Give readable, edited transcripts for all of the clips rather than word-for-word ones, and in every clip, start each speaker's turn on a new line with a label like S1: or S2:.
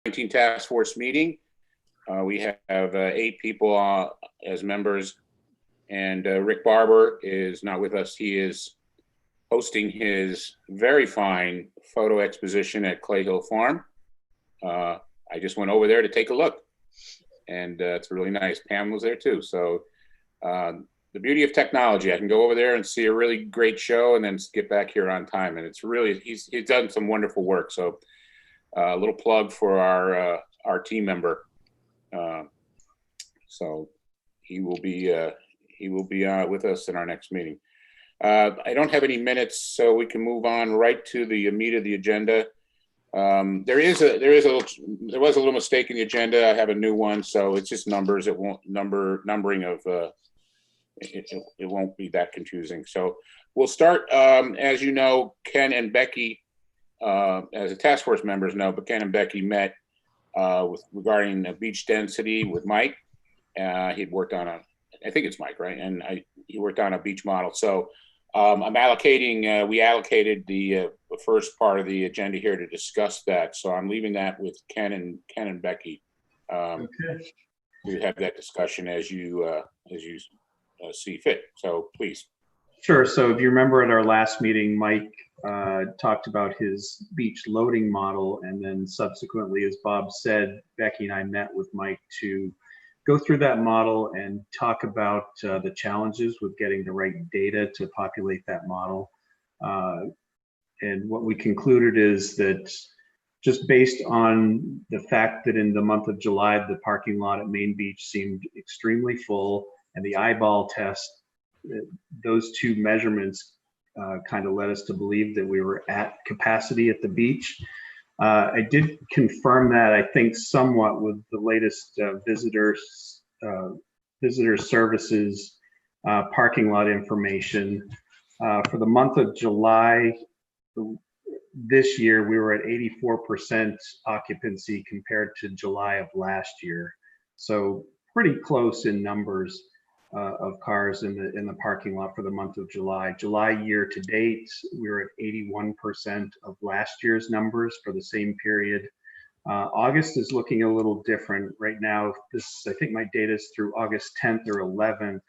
S1: 19 task force meeting. We have 8 people as members, and Rick Barber is not with us. He is hosting his very fine photo exposition at Clay Hill Farm. I just went over there to take a look, and it's really nice. Pam was there too. So the beauty of technology, I can go over there and see a really great show and then get back here on time. And it's really, he's done some wonderful work. So a little plug for our team member. So he will be with us in our next meeting. I don't have any minutes, so we can move on right to the meat of the agenda. There was a little mistake in the agenda. I have a new one, so it's just numbers. It won't numbering of it won't be that confusing. So we'll start. As you know, Ken and Becky, as the task force members know, but Ken and Becky met regarding beach density with Mike. He'd worked on I think it's Mike, right? And he worked on a beach model. So I'm allocating, we allocated the first part of the agenda here to discuss that. So I'm leaving that with Ken and Becky. Okay. To have that discussion as you see fit. So please.
S2: Sure. So if you remember at our last meeting, Mike talked about his beach loading model, and then subsequently, as Bob said, Becky and I met with Mike to go through that model and talk about the challenges with getting the right data to populate that model. And what we concluded is that just based on the fact that in the month of July, the parking lot at Main Beach seemed extremely full, and the eyeball test, those two measurements kind of led us to believe that we were at capacity at the beach. I did confirm that, I think, somewhat with the latest visitor services parking lot information. For the month of July this year, we were at 84% occupancy compared to July of last year. So pretty close in numbers of cars in the parking lot for the month of July. July year to date, we were at 81% of last year's numbers for the same period. August is looking a little different right now. I think my data is through August 10th or 11th.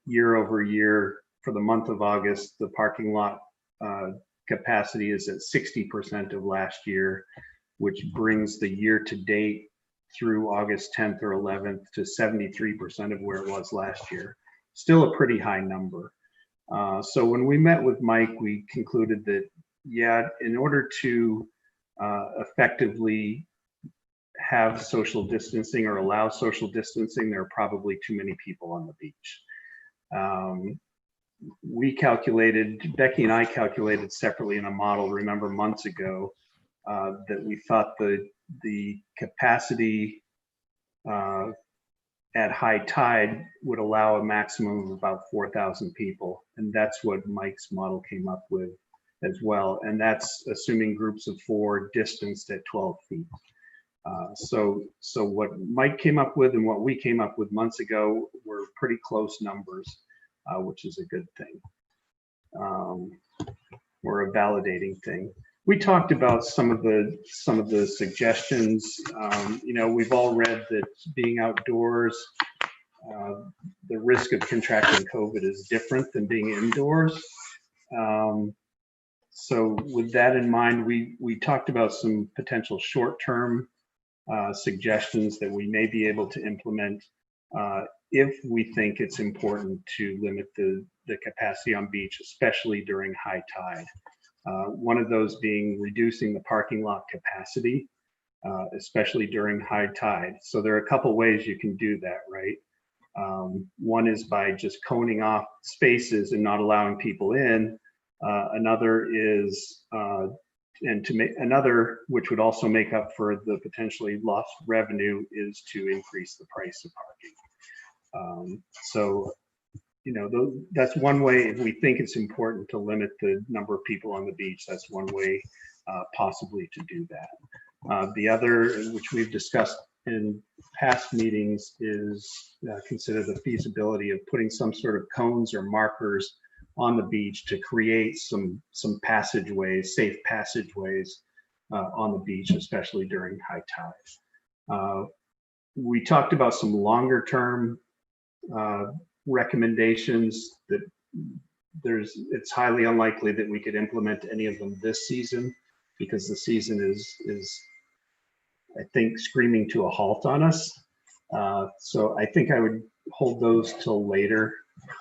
S2: Year over year for the month of August, the parking lot capacity is at 60% of last year, which brings the year to date through August 10th or 11th to 73% of where it was last year. Still a pretty high number. So when we met with Mike, we concluded that, yeah, in order to effectively have social distancing or allow social distancing, there are probably too many people on the beach. We calculated, Becky and I calculated separately in a model, remember months ago, that we thought the capacity at high tide would allow a maximum of about 4,000 people. And that's what Mike's model came up with as well. And that's assuming groups of 4 distanced at 12 feet. So what Mike came up with and what we came up with months ago were pretty close numbers, which is a good thing, or a validating thing. We talked about some of the suggestions. You know, we've all read that being outdoors, the risk of contracting COVID is different than being indoors. So with that in mind, we talked about some potential short-term suggestions that we may be able to implement if we think it's important to limit the capacity on beach, especially during high tide. One of those being reducing the parking lot capacity, especially during high tide. So there are a couple ways you can do that, right? One is by just coning off spaces and not allowing people in. Another is, another, which would also make up for the potentially lost revenue, is to increase the price of parking. So, you know, that's one way. If we think it's important to limit the number of people on the beach, that's one way possibly to do that. The other, which we've discussed in past meetings, is consider the feasibility of putting some sort of cones or markers on the beach to create some passageways, safe passageways on the beach, especially during high tide. We talked about some longer term recommendations that it's highly unlikely that we could implement any of them this season, because the season is I think screaming to a halt on us. So I think I would hold those till later,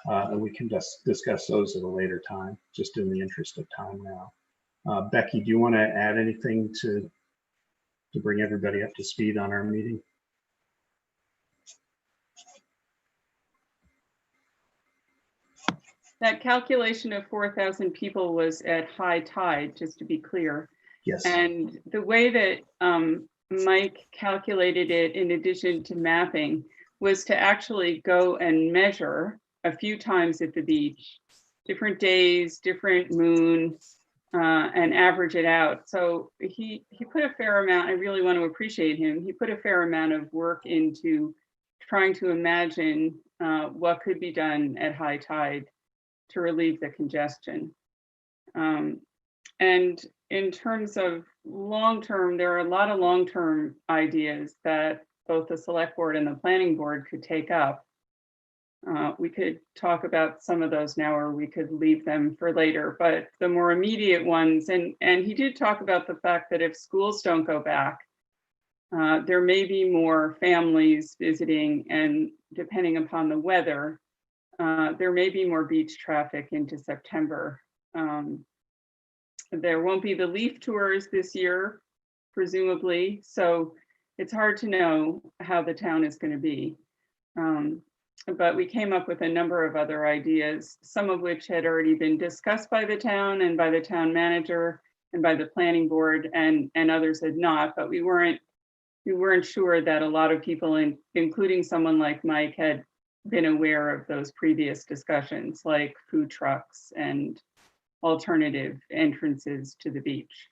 S2: and we can just discuss those at a later time, just in the interest of time now. Becky, do you want to add anything to bring everybody up to speed on our meeting?
S3: That calculation of 4,000 people was at high tide, just to be clear.
S2: Yes.
S3: And the way that Mike calculated it, in addition to mapping, was to actually go and measure a few times at the beach, different days, different moon, and average it out. So he put a fair amount, I really want to appreciate him, he put a fair amount of work into trying to imagine what could be done at high tide to relieve the congestion. And in terms of long-term, there are a lot of long-term ideas that both the select board and the planning board could take up. We could talk about some of those now, or we could leave them for later, but the more immediate ones, and he did talk about the fact that if schools don't go back, there may be more families visiting, and depending upon the weather, there may be more beach traffic into September. There won't be the leaf tours this year, presumably, so it's hard to know how the town is going to be. But we came up with a number of other ideas, some of which had already been discussed by the town and by the town manager and by the planning board, and others had not, but we weren't sure that a lot of people, including someone like Mike, had been aware of those previous discussions, like food trucks and alternative entrances to the beach.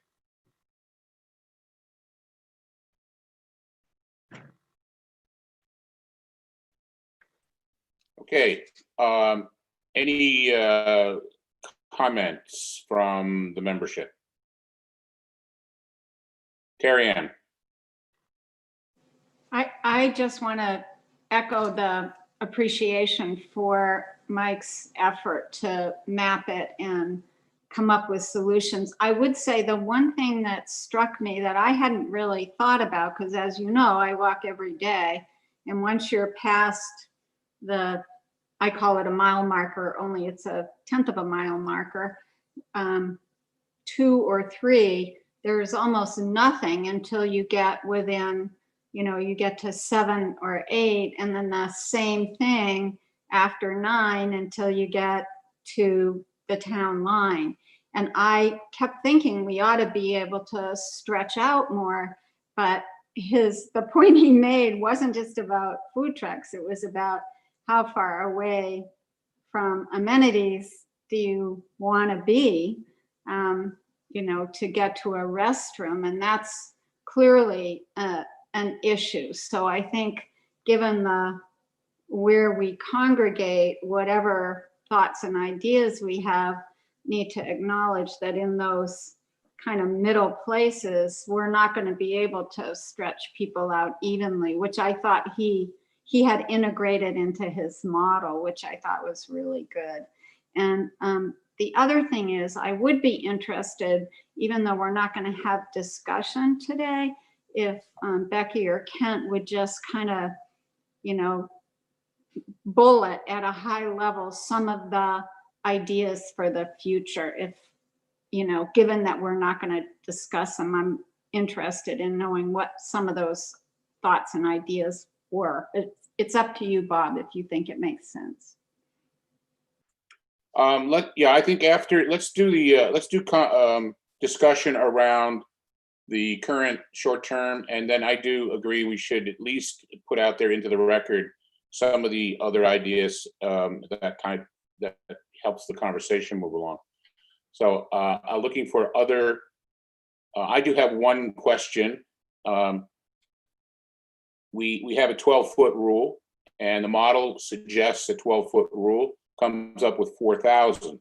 S1: Okay, any comments from the membership? Terry Ann.
S4: I just want to echo the appreciation for Mike's effort to map it and come up with solutions. I would say the one thing that struck me that I hadn't really thought about, because as you know, I walk every day, and once you're past the, I call it a mile marker, only it's a 1/10 of a mile marker, 2 or 3, there's almost nothing until you get within, you get to 7 or 8, and then the same thing after 9 until you get to the town line. And I kept thinking we ought to be able to stretch out more, but the point he made wasn't just about food trucks. It was about how far away from amenities do you want to be, to get to a restroom, and that's clearly an issue. So I think given where we congregate, whatever thoughts and ideas we have, need to acknowledge that in those kind of middle places, we're not going to be able to stretch people out evenly, which I thought he had integrated into his model, which I thought was really good. And the other thing is, I would be interested, even though we're not going to have discussion today, if Becky or Kent would just kind of, bullet at a high level some of the ideas for the future. If, given that we're not going to discuss them, I'm interested in knowing what some of those thoughts and ideas were. It's up to you, Bob, if you think it makes sense.
S1: I think let's do discussion around the current short term, and then I do agree we should at least put out there into the record some of the other ideas that helps the conversation move along. So I'm looking for other. I do have one question. We have a 12-foot rule, and the model suggests a 12-foot rule comes up with 4,000.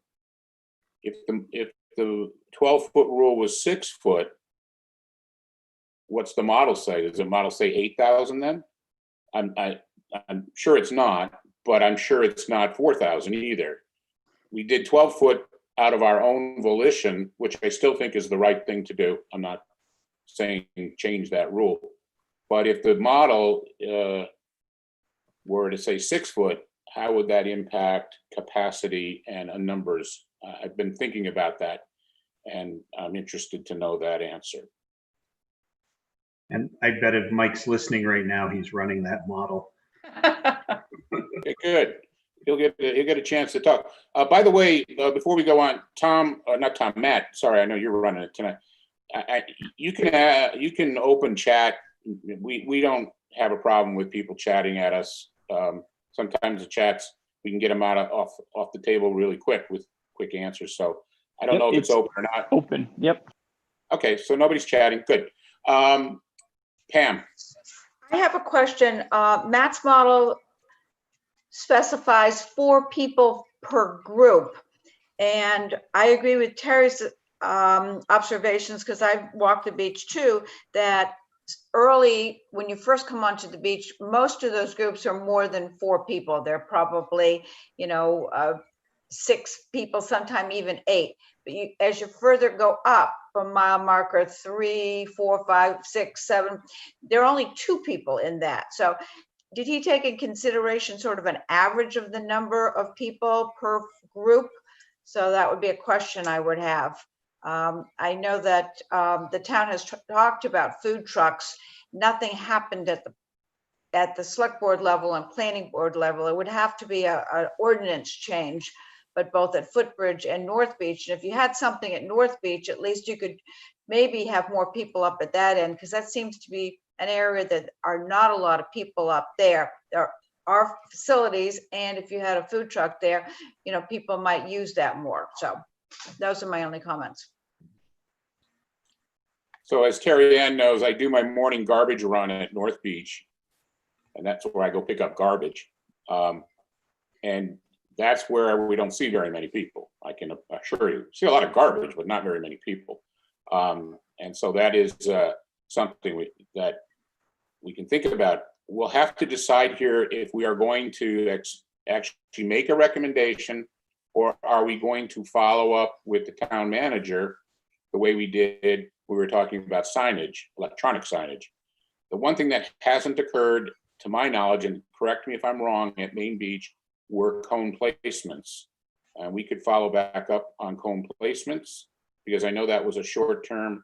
S1: If the 12-foot rule was 6 foot, what's the model say? Does the model say 8,000 then? I'm sure it's not, but I'm sure it's not 4,000 either. We did 12 foot out of our own volition, which I still think is the right thing to do. I'm not saying change that rule. But if the model were to say 6 foot, how would that impact capacity and numbers? I've been thinking about that, and I'm interested to know that answer.
S2: And I bet if Mike's listening right now, he's running that model.
S1: Okay, good. He'll get a chance to talk. By the way, before we go on, Matt. Sorry, I know you're running it tonight. You can open chat. We don't have a problem with people chatting at us. Sometimes the chats, we can get them off the table really quick with quick answers. So I don't know if it's open or not.
S5: Open. Yep.
S1: Okay, so nobody's chatting. Good. Pam.
S6: I have a question. Matt's model specifies 4 people per group. And I agree with Terry's observations, because I've walked the beach too, that early, when you first come onto the beach, most of those groups are more than 4 people. They're probably, 6 people, sometimes even 8. But as you further go up from mile marker 3, 4, 5, 6, 7, there are only 2 people in that. So did he take in consideration sort of an average of the number of people per group? So that would be a question I would have. I know that the town has talked about food trucks. Nothing happened at the select board level and planning board level. It would have to be an ordinance change, but both at Footbridge and North Beach. And if you had something at North Beach, at least you could maybe have more people up at that end, because that seems to be an area that are not a lot of people up there. There are facilities, and if you had a food truck there, people might use that more. So those are my only comments.
S1: So as Terry Ann knows, I do my morning garbage run at North Beach, and that's where I go pick up garbage. And that's where we don't see very many people. I can assure you. See a lot of garbage, but not very many people. And so that is something that we can think about. We'll have to decide here if we are going to actually make a recommendation, or are we going to follow up with the town manager the way we did. We were talking about signage, electronic signage. The one thing that hasn't occurred, to my knowledge, and correct me if I'm wrong, at Main Beach, were cone placements. And we could follow back up on cone placements, because I know that was a short-term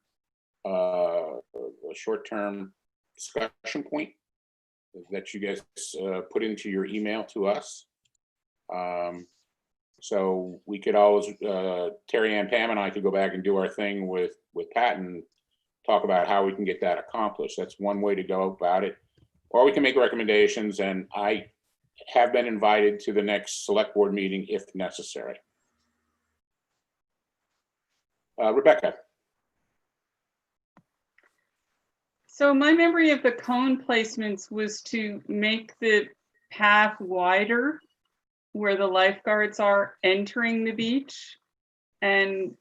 S1: discussion point that you guys put into your email to us. So we could always, Terry Ann, Pam and I could go back and do our thing with Pat and talk about how we can get that accomplished. That's one way to go about it. Or we can make recommendations, and I have been invited to the next select board meeting if necessary. Rebecca.
S3: So my memory of the cone placements was to make the path wider where the lifeguards are entering the beach. And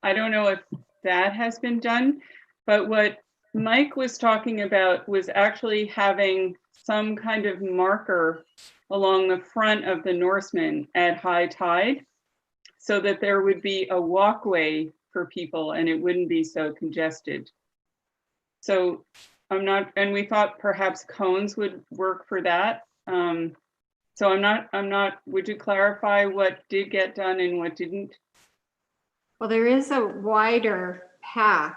S3: I don't know if that has been done, but what Mike was talking about was actually having some kind of marker along the front of the Norseman at high tide, so that there would be a walkway for people and it wouldn't be so congested. So and we thought perhaps cones would work for that. So I'm not, would you clarify what did get done and what didn't?
S4: Well, there is a wider path,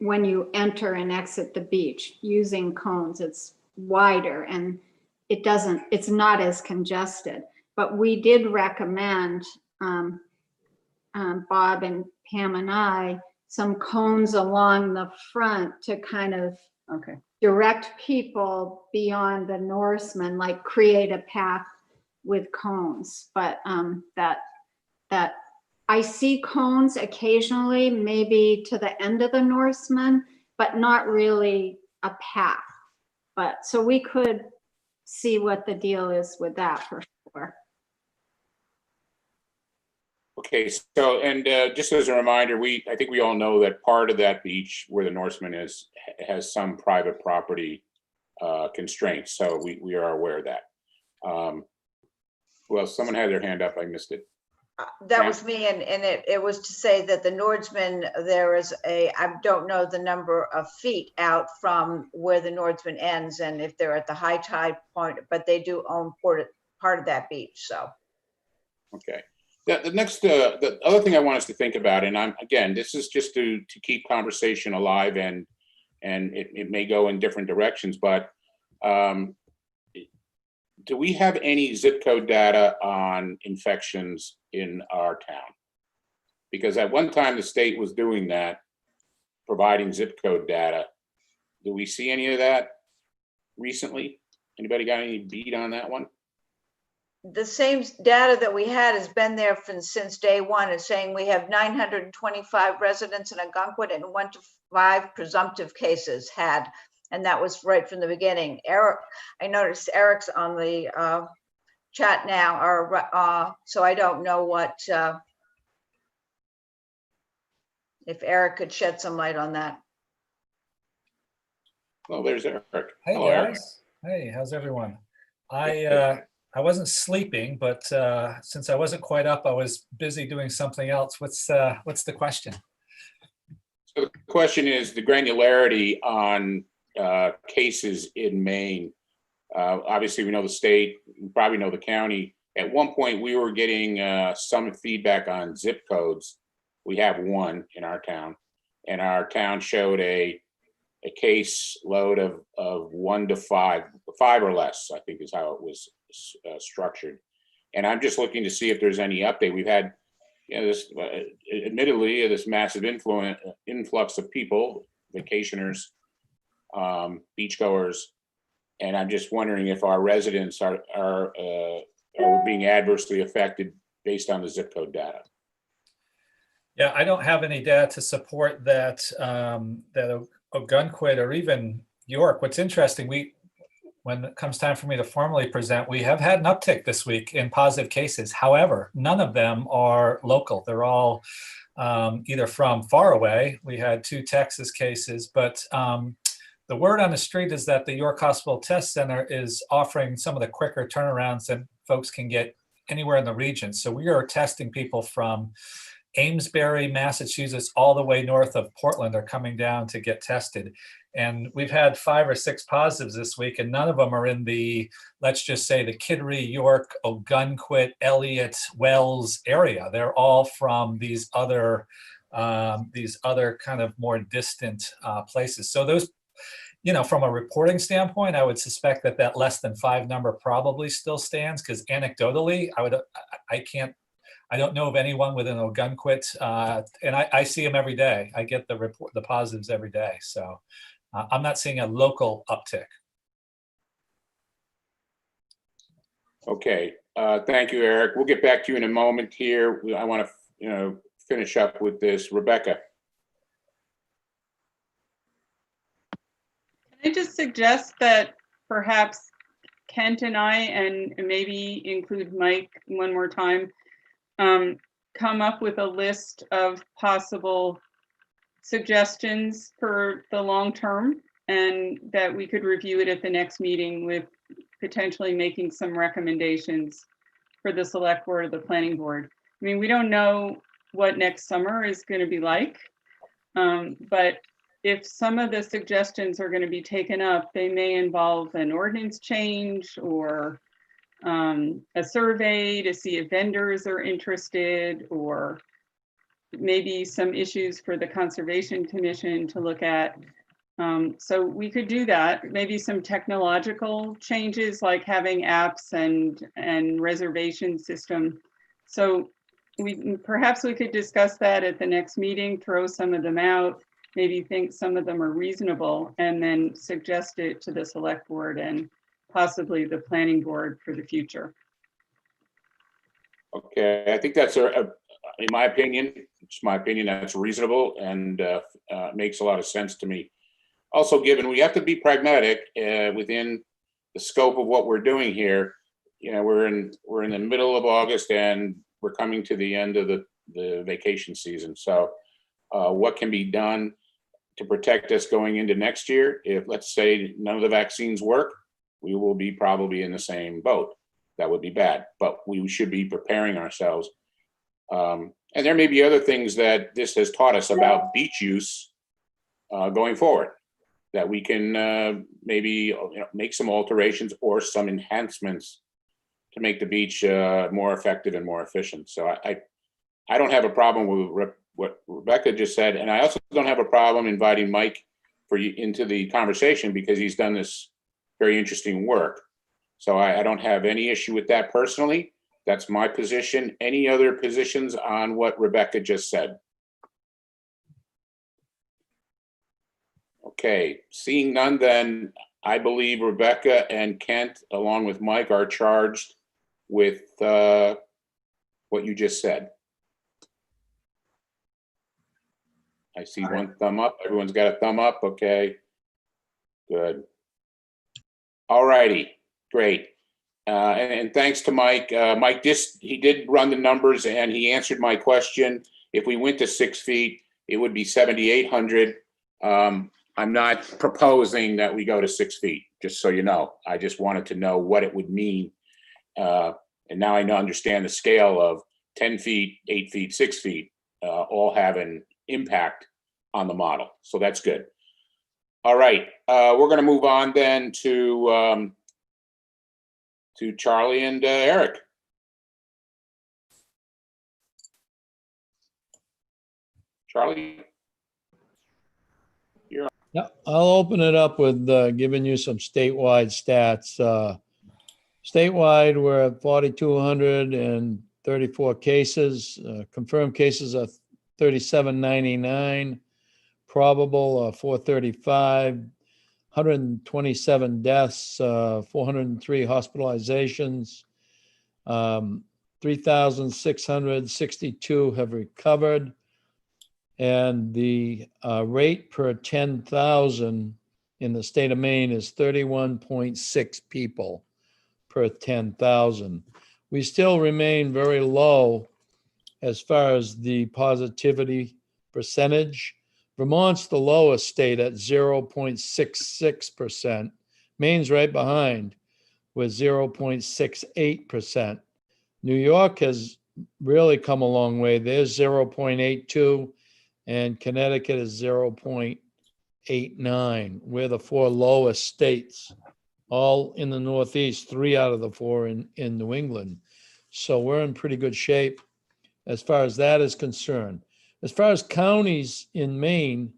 S4: when you enter and exit the beach using cones. It's wider and it's not as congested. But we did recommend, Bob and Pam and I, some cones along the front to kind of direct people beyond the Norseman, like create a path with cones. But that I see cones occasionally, maybe to the end of the Norseman, but not really a path. But so we could see what the deal is with that for sure.
S1: Okay, so, and just as a reminder, I think we all know that part of that beach where the Norseman is, has some private property constraints, so we are aware of that. Well, someone had their hand up, I missed it.
S6: That
S1: Yeah.
S6: was me, and it was to say that the Nordsman, there is I don't know the number of feet out from where the Nordsman ends, and if they're at the high tide point, but they do own part of that beach, so.
S1: Okay. The next, the other thing I want us to think about, and again, this is just to keep conversation alive, and it may go in different directions, but do we have any zip code data on infections in our town? Because at one time the state was doing that, providing zip code data. Do we see any of that recently? Anybody got any beat on that one?
S6: The same data that we had has been there since day one. It's saying we have 925 residents in Ogunquit and 1 to 5 presumptive cases had, and that was right from the beginning. Eric, I noticed Eric's on the chat now, or so I don't know what if Eric could shed some light on that.
S1: Oh, there's Eric.
S5: Hey
S1: Hello, Eric.
S5: guys. Hey, how's everyone? I wasn't sleeping, but since I wasn't quite up, I was busy doing something else. What's the question?
S1: So the question is the granularity on cases in Maine. Obviously, we know the state, we probably know the county. At one point, we were getting some feedback on zip codes. We have one in our town, and our town showed a case load of 1 to 5 or less, I think is how it was structured. And I'm just looking to see if there's any update. We've had, this admittedly, this massive influx of people, vacationers, beachgoers, and I'm just wondering if our residents are being adversely affected based on the zip code data.
S5: Yeah, I don't have any data to support that. That Ogunquit or even York. What's interesting, when it comes time for me to formally present, we have had an uptick this week in positive cases. However, none of them are local. They're all either from far away. We had 2 Texas cases, but the word on the street is that the York Hospital Test Center is offering some of the quicker turnarounds that folks can get anywhere in the region. So we are testing people from Amesbury, Massachusetts, all the way north of Portland are coming down to get tested. And we've had 5 or 6 positives this week, and none of them are in the, let's just say, the Kittery, York, Ogunquit, Elliott, Wells area. They're all from these other kind of more distant places. So those, from a reporting standpoint, I would suspect that less than 5 number probably still stands, because anecdotally, I don't know of anyone within Ogunquit, and I see them every day. I get the positives every day, so I'm not seeing a local uptick.
S1: Okay, thank you, Eric. We'll get back to you in a moment here. I want to, finish up with this. Rebecca.
S3: Can I just suggest that perhaps Kent and I, and maybe include Mike one more time, come up with a list of possible suggestions for the long term, and that we could review it at the next meeting with potentially making some recommendations for the select board or the planning board. I mean, we don't know what next summer is going to be like, but if some of the suggestions are going to be taken up, they may involve an ordinance change or a survey to see if vendors are interested, or maybe some issues for the Conservation Commission to look at. So we could do that. Maybe some technological changes like having apps and reservation system. So perhaps we could discuss that at the next meeting, throw some of them out, maybe think some of them are reasonable, and then suggest it to the select board and possibly the planning board for the future.
S1: Okay, I think that's in my opinion, it's my opinion, that's reasonable and makes a lot of sense to me. Also, given we have to be pragmatic within the scope of what we're doing here. We're in the middle of August, and we're coming to the end of the vacation season. So what can be done to protect us going into next year? If, let's say, none of the vaccines work, we will be probably in the same boat. That would be bad, but we should be preparing ourselves. And there may be other things that this has taught us about beach use going forward, that we can maybe make some alterations or some enhancements to make the beach more effective and more efficient. So I don't have a problem with what Rebecca just said, and I also don't have a problem inviting Mike into the conversation, because he's done this very interesting work. So I don't have any issue with that personally. That's my position. Any other positions on what Rebecca just said? Okay, seeing none, then I believe Rebecca and Kent, along with Mike, are charged with what you just said. I see one thumb up. Everyone's got a thumb up. Okay, good. All righty, great. And thanks to Mike. Mike, he did run the numbers and he answered my question. If we went to 6 feet, it would be 7,800. I'm not proposing that we go to 6 feet, just so you know. I just wanted to know what it would mean. And now I understand the scale of 10 feet, 8 feet, 6 feet, all have an impact on the model. So that's good. All right, we're going to move on then to Charlie and Eric. Charlie?
S7: Yeah, I'll open it up with giving you some statewide stats. Statewide, we're at 4,234 cases. Confirmed cases are 3,799. Probable 435. 127 deaths, 403 hospitalizations. 3,662 have recovered. And the rate per 10,000 in the state of Maine is 31.6 people per 10,000. We still remain very low as far as the positivity percentage. Vermont's the lowest state at 0.66%. Maine's right behind with 0.68%. New York has really come a long way. There's 0.82. And Connecticut is 0.89. We're the 4 lowest states, all in the Northeast, 3 out of the 4 in New England. So we're in pretty good shape as far as that is concerned. As far as counties in Maine,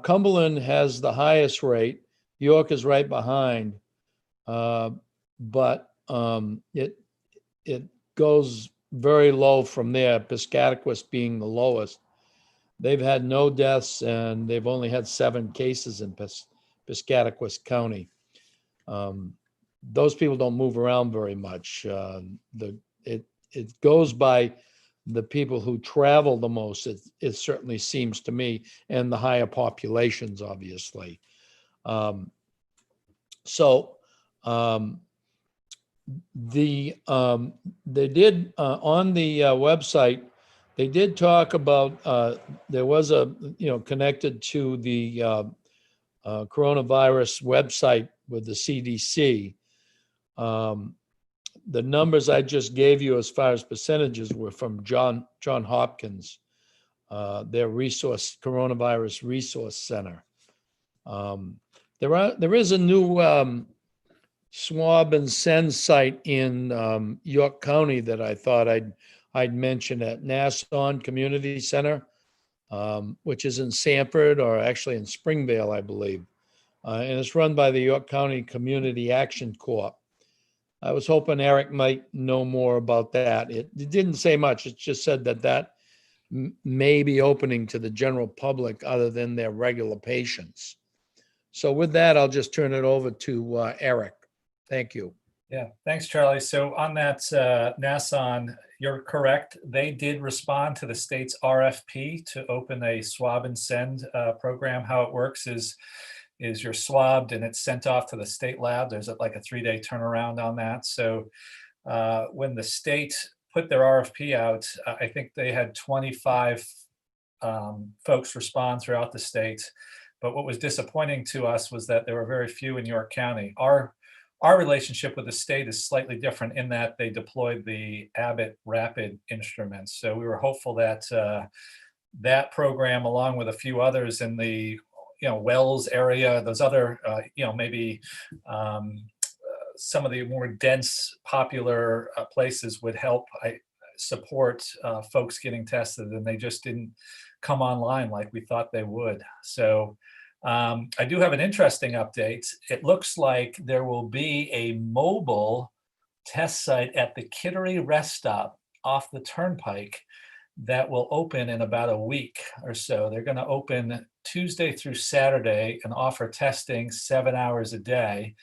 S7: Cumberland has the highest rate. York is right behind, but it goes very low from there, Piscataquis being the lowest. They've had no deaths and they've only had 7 cases in Piscataquis County. Those people don't move around very much. It goes by the people who travel the most, it certainly seems to me, and the higher populations, obviously. They did on the website, they did talk about, there was connected to the coronavirus website with the CDC. The numbers I just gave you as far as percentages were from John Hopkins, their coronavirus resource center. There is a new swab and send site in York County that I thought I'd mention at Nassau Community Center, which is in Sanford, or actually in Springvale, I believe. And it's run by the York County Community Action Corp. I was hoping Eric might know more about that. It didn't say much. It just said that may be opening to the general public other than their regular patients. So with that, I'll just turn it over to Eric. Thank you.
S5: Yeah, thanks, Charlie. So on that Nassau, you're correct. They did respond to the state's RFP to open a swab and send program. How it works is you're swabbed and it's sent off to the state lab. There's like a 3-day turnaround on that. So when the state put their RFP out, I think they had 25 folks respond throughout the state. But what was disappointing to us was that there were very few in York County. Our relationship with the state is slightly different in that they deployed the Abbott Rapid instruments. So we were hopeful that that program, along with a few others in the Wells area, those other maybe some of the more dense, popular places would help support folks getting tested, and they just didn't come online like we thought they would. So I do have an interesting update. It looks like there will be a mobile test site at the Kittery rest stop off the turnpike that will open in about a week or so. They're going to open Tuesday through Saturday and offer testing 7 hours a day.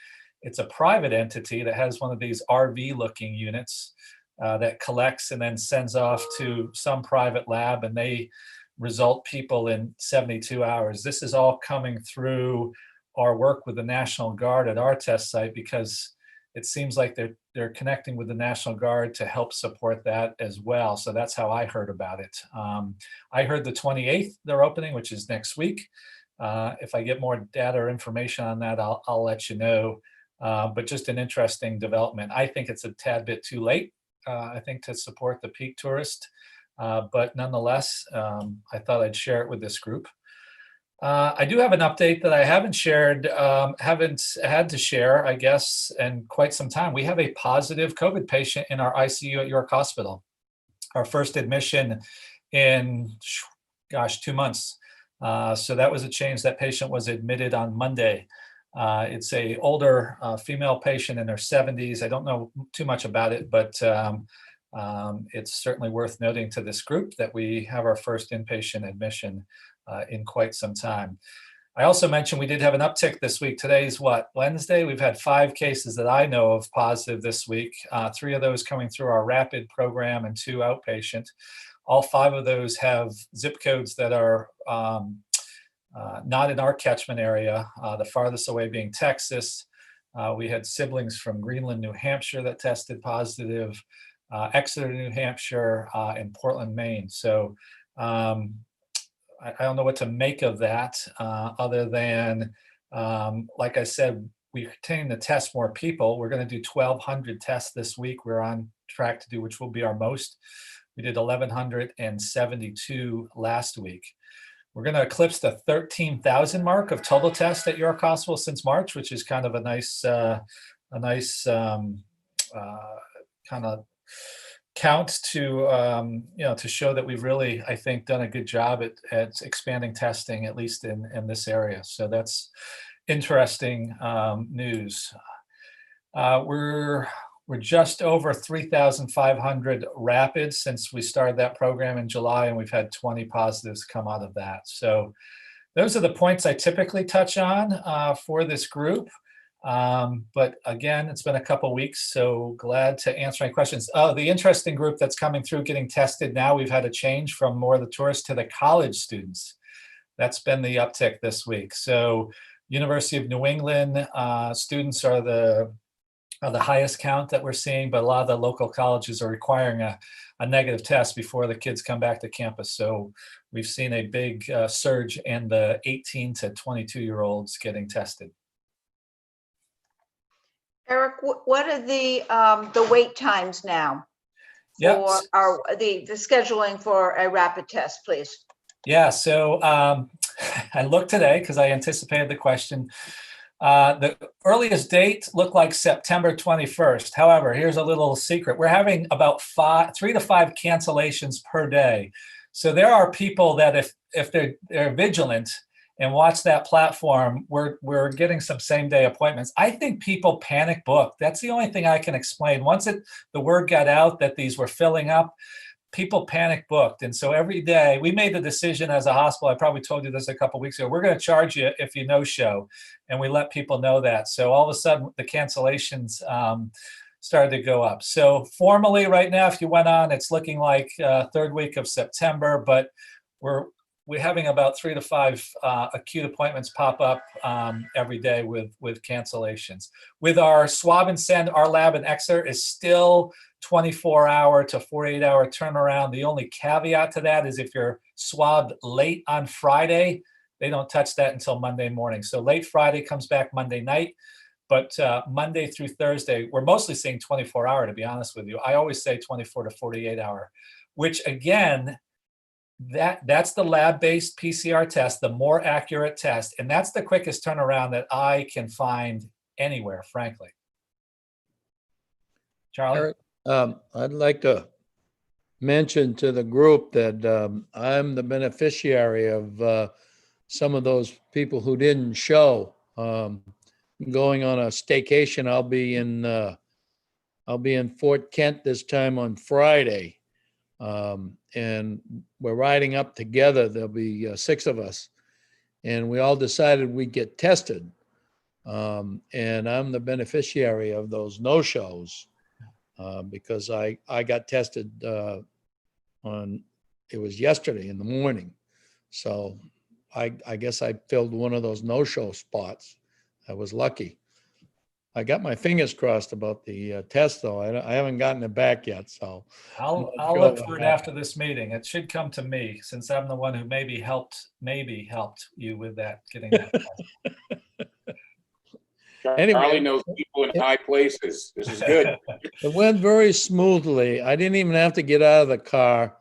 S5: It's a private entity that has one of these RV looking units that collects and then sends off to some private lab, and they result people in 72 hours. This is all coming through our work with the National Guard at our test site, because it seems like they're connecting with the National Guard to help support that as well. So that's how I heard about it. I heard the 28th they're opening, which is next week. If I get more data or information on that, I'll let you know. But just an interesting development. I think it's a tad bit too late, I think, to support the peak tourist. But nonetheless, I thought I'd share it with this group. I do have an update that I haven't shared, haven't had to share, I guess, in quite some time. We have a positive COVID patient in our ICU at York Hospital. Our first admission in, 2 months. So that was a change. That patient was admitted on Monday. It's a older female patient in her 70s. I don't know too much about it, but it's certainly worth noting to this group that we have our first inpatient admission in quite some time. I also mentioned we did have an uptick this week. Today's what, Wednesday? We've had 5 cases that I know of positive this week. 3 of those coming through our rapid program and 2 outpatient. All 5 of those have zip codes that are not in our catchment area, the farthest away being Texas. We had siblings from Greenland, New Hampshire that tested positive, Exeter, New Hampshire, and Portland, Maine. So I don't know what to make of that, other than, like I said, we continue to test more people. We're going to do 1,200 tests this week. We're on track to do, which will be our most. We did 1,172 last week. We're going to eclipse the 13,000 mark of total tests at York Hospital since March, which is kind of a nice kind of count to to show that we've really, I think, done a good job at expanding testing, at least in this area. So that's interesting news. We're just over 3,500 rapids since we started that program in July, and we've had 20 positives come out of that. So those are the points I typically touch on for this group. But again, it's been a couple weeks, so glad to answer any questions. The interesting group that's coming through getting tested now, we've had a change from more of the tourists to the college students. That's been the uptick this week. So University of New England students are the highest count that we're seeing, but a lot of the local colleges are requiring a negative test before the kids come back to campus. So we've seen a big surge in the 18 to 22-year-olds getting tested.
S6: Eric, what are the wait times now for the scheduling for a rapid test, please?
S5: Yeah, so I looked today because I anticipated the question. The earliest date looked like September 21st. However, here's a little secret. We're having about 3 to 5 cancellations per day. So there are people that if they're vigilant and watch that platform, we're getting some same day appointments. I think people panic book. That's the only thing I can explain. Once the word got out that these were filling up, people panic booked. And so every day we made the decision as a hospital, I probably told you this a couple of weeks ago, we're going to charge you if you no show. And we let people know that. So all of a sudden the cancellations started to go up. So formally right now, if you went on, it's looking like 3rd week of September, but we're we're having about 3 to 5 acute appointments pop up every day with cancellations. With our swab and send, our lab in Exeter is still 24-hour to 48-hour turnaround. The only caveat to that is if you're swabbed late on Friday, they don't touch that until Monday morning. So late Friday comes back Monday night, but Monday through Thursday, we're mostly seeing 24-hour, to be honest with you. I always say 24 to 48-hour, which again, that's the lab-based PCR test, the more accurate test, and that's the quickest turnaround that I can find anywhere, frankly. Charlie?
S7: Eric, I'd like to mention to the group that I'm the beneficiary of some of those people who didn't show. Going on a staycation. I'll be in Fort Kent this time on Friday. And we're riding up together. There'll be 6 of us, and we all decided we'd get tested. And I'm the beneficiary of those no-shows because I got tested it was yesterday in the morning. So I guess I filled one of those no-show spots. I was lucky. I got my fingers crossed about the test, though. I haven't gotten it back yet, so.
S5: I'll
S7: I'm not sure
S5: look
S7: about
S5: for it
S7: that.
S5: after this meeting. It should come to me since I'm the one who maybe helped you with that, getting that.
S7: Anyway.
S1: Charlie knows people in high places. This is good.
S7: It went very smoothly. I didn't even have to get out of the car,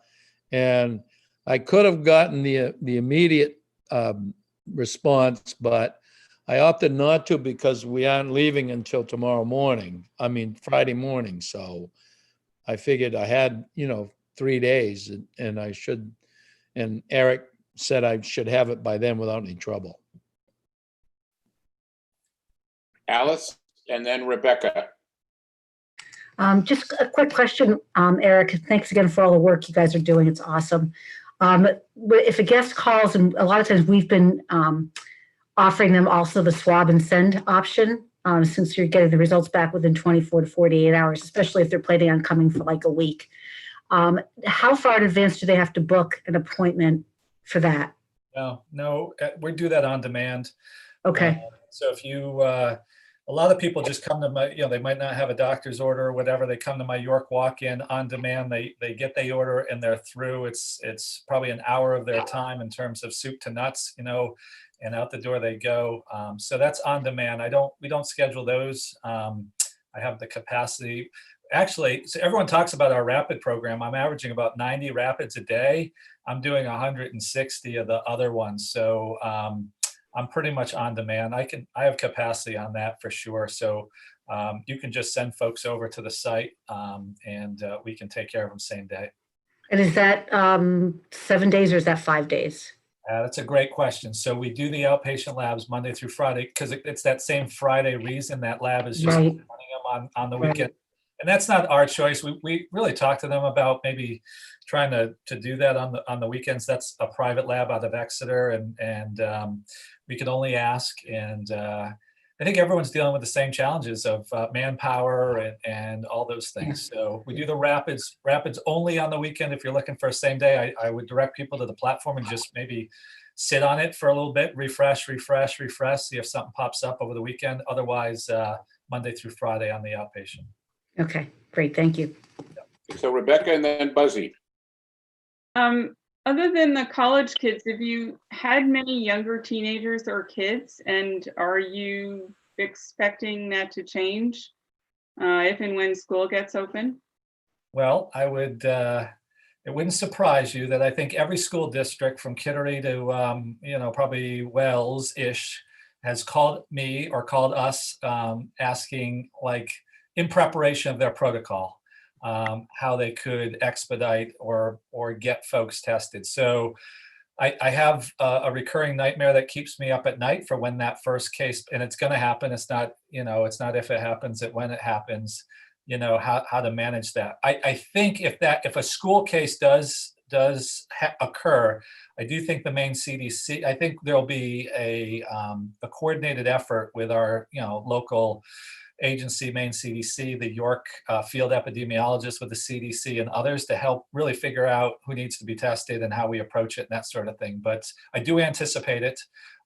S7: and I could have gotten the immediate response, but I opted not to because we aren't leaving until tomorrow morning. I mean, Friday morning. So I figured I had, 3 days and I should, and Eric said I should have it by then without any trouble.
S1: Alice and then Rebecca.
S8: Just a quick question, Eric. Thanks again for all the work you guys are doing. It's awesome. If a guest calls, and a lot of times we've been offering them also the swab and send option, since you're getting the results back within 24 to 48 hours, especially if they're planning on coming for like a week. How far in advance do they have to book an appointment for that?
S5: No, we do that on demand.
S8: Okay.
S5: So if you, a lot of people just come to my, they might not have a doctor's order or whatever. They come to my York walk-in on demand. They get the order and they're through. It's probably an hour of their time in terms of soup to nuts, and out the door they go. So that's on demand. We don't schedule those. I have the capacity. Actually, so everyone talks about our rapid program. I'm averaging about 90 rapids a day. I'm doing 160 of the other ones. So I'm pretty much on demand. I have capacity on that for sure. So you can just send folks over to the site and we can take care of them same day.
S8: And is that 7 days or is that 5 days?
S5: That's a great question. So we do the outpatient labs Monday through Friday because it's that same Friday reason that lab is just
S8: Right.
S5: running them on the weekend. And that's not our choice. We really talked to them about maybe trying to do that on the weekends. That's a private lab out of Exeter, and we could only ask. And I think everyone's dealing with the same challenges of manpower and all those things. So we do the rapids only on the weekend. If you're looking for a same day, I would direct people to the platform and just maybe sit on it for a little bit, refresh, see if something pops up over the weekend. Otherwise, Monday through Friday on the outpatient.
S8: Okay, great. Thank you.
S1: So Rebecca and then Buzzy.
S3: Other than the college kids, have you had many younger teenagers or kids, and are you expecting that to change if and when school gets open?
S5: Well, it wouldn't surprise you that I think every school district from Kittery to, probably Wells-ish has called me or called us asking, like, in preparation of their protocol, how they could expedite or get folks tested. So I have a recurring nightmare that keeps me up at night for when that first case, and it's going to happen. It's not, it's not if it happens, it's when it happens, how to manage that. I think if a school case does occur, I do think the Maine CDC, I think there'll be a coordinated effort with our, local agency, Maine CDC, the York field epidemiologist with the CDC and others to help really figure out who needs to be tested and how we approach it and that sort of thing. But I do anticipate it.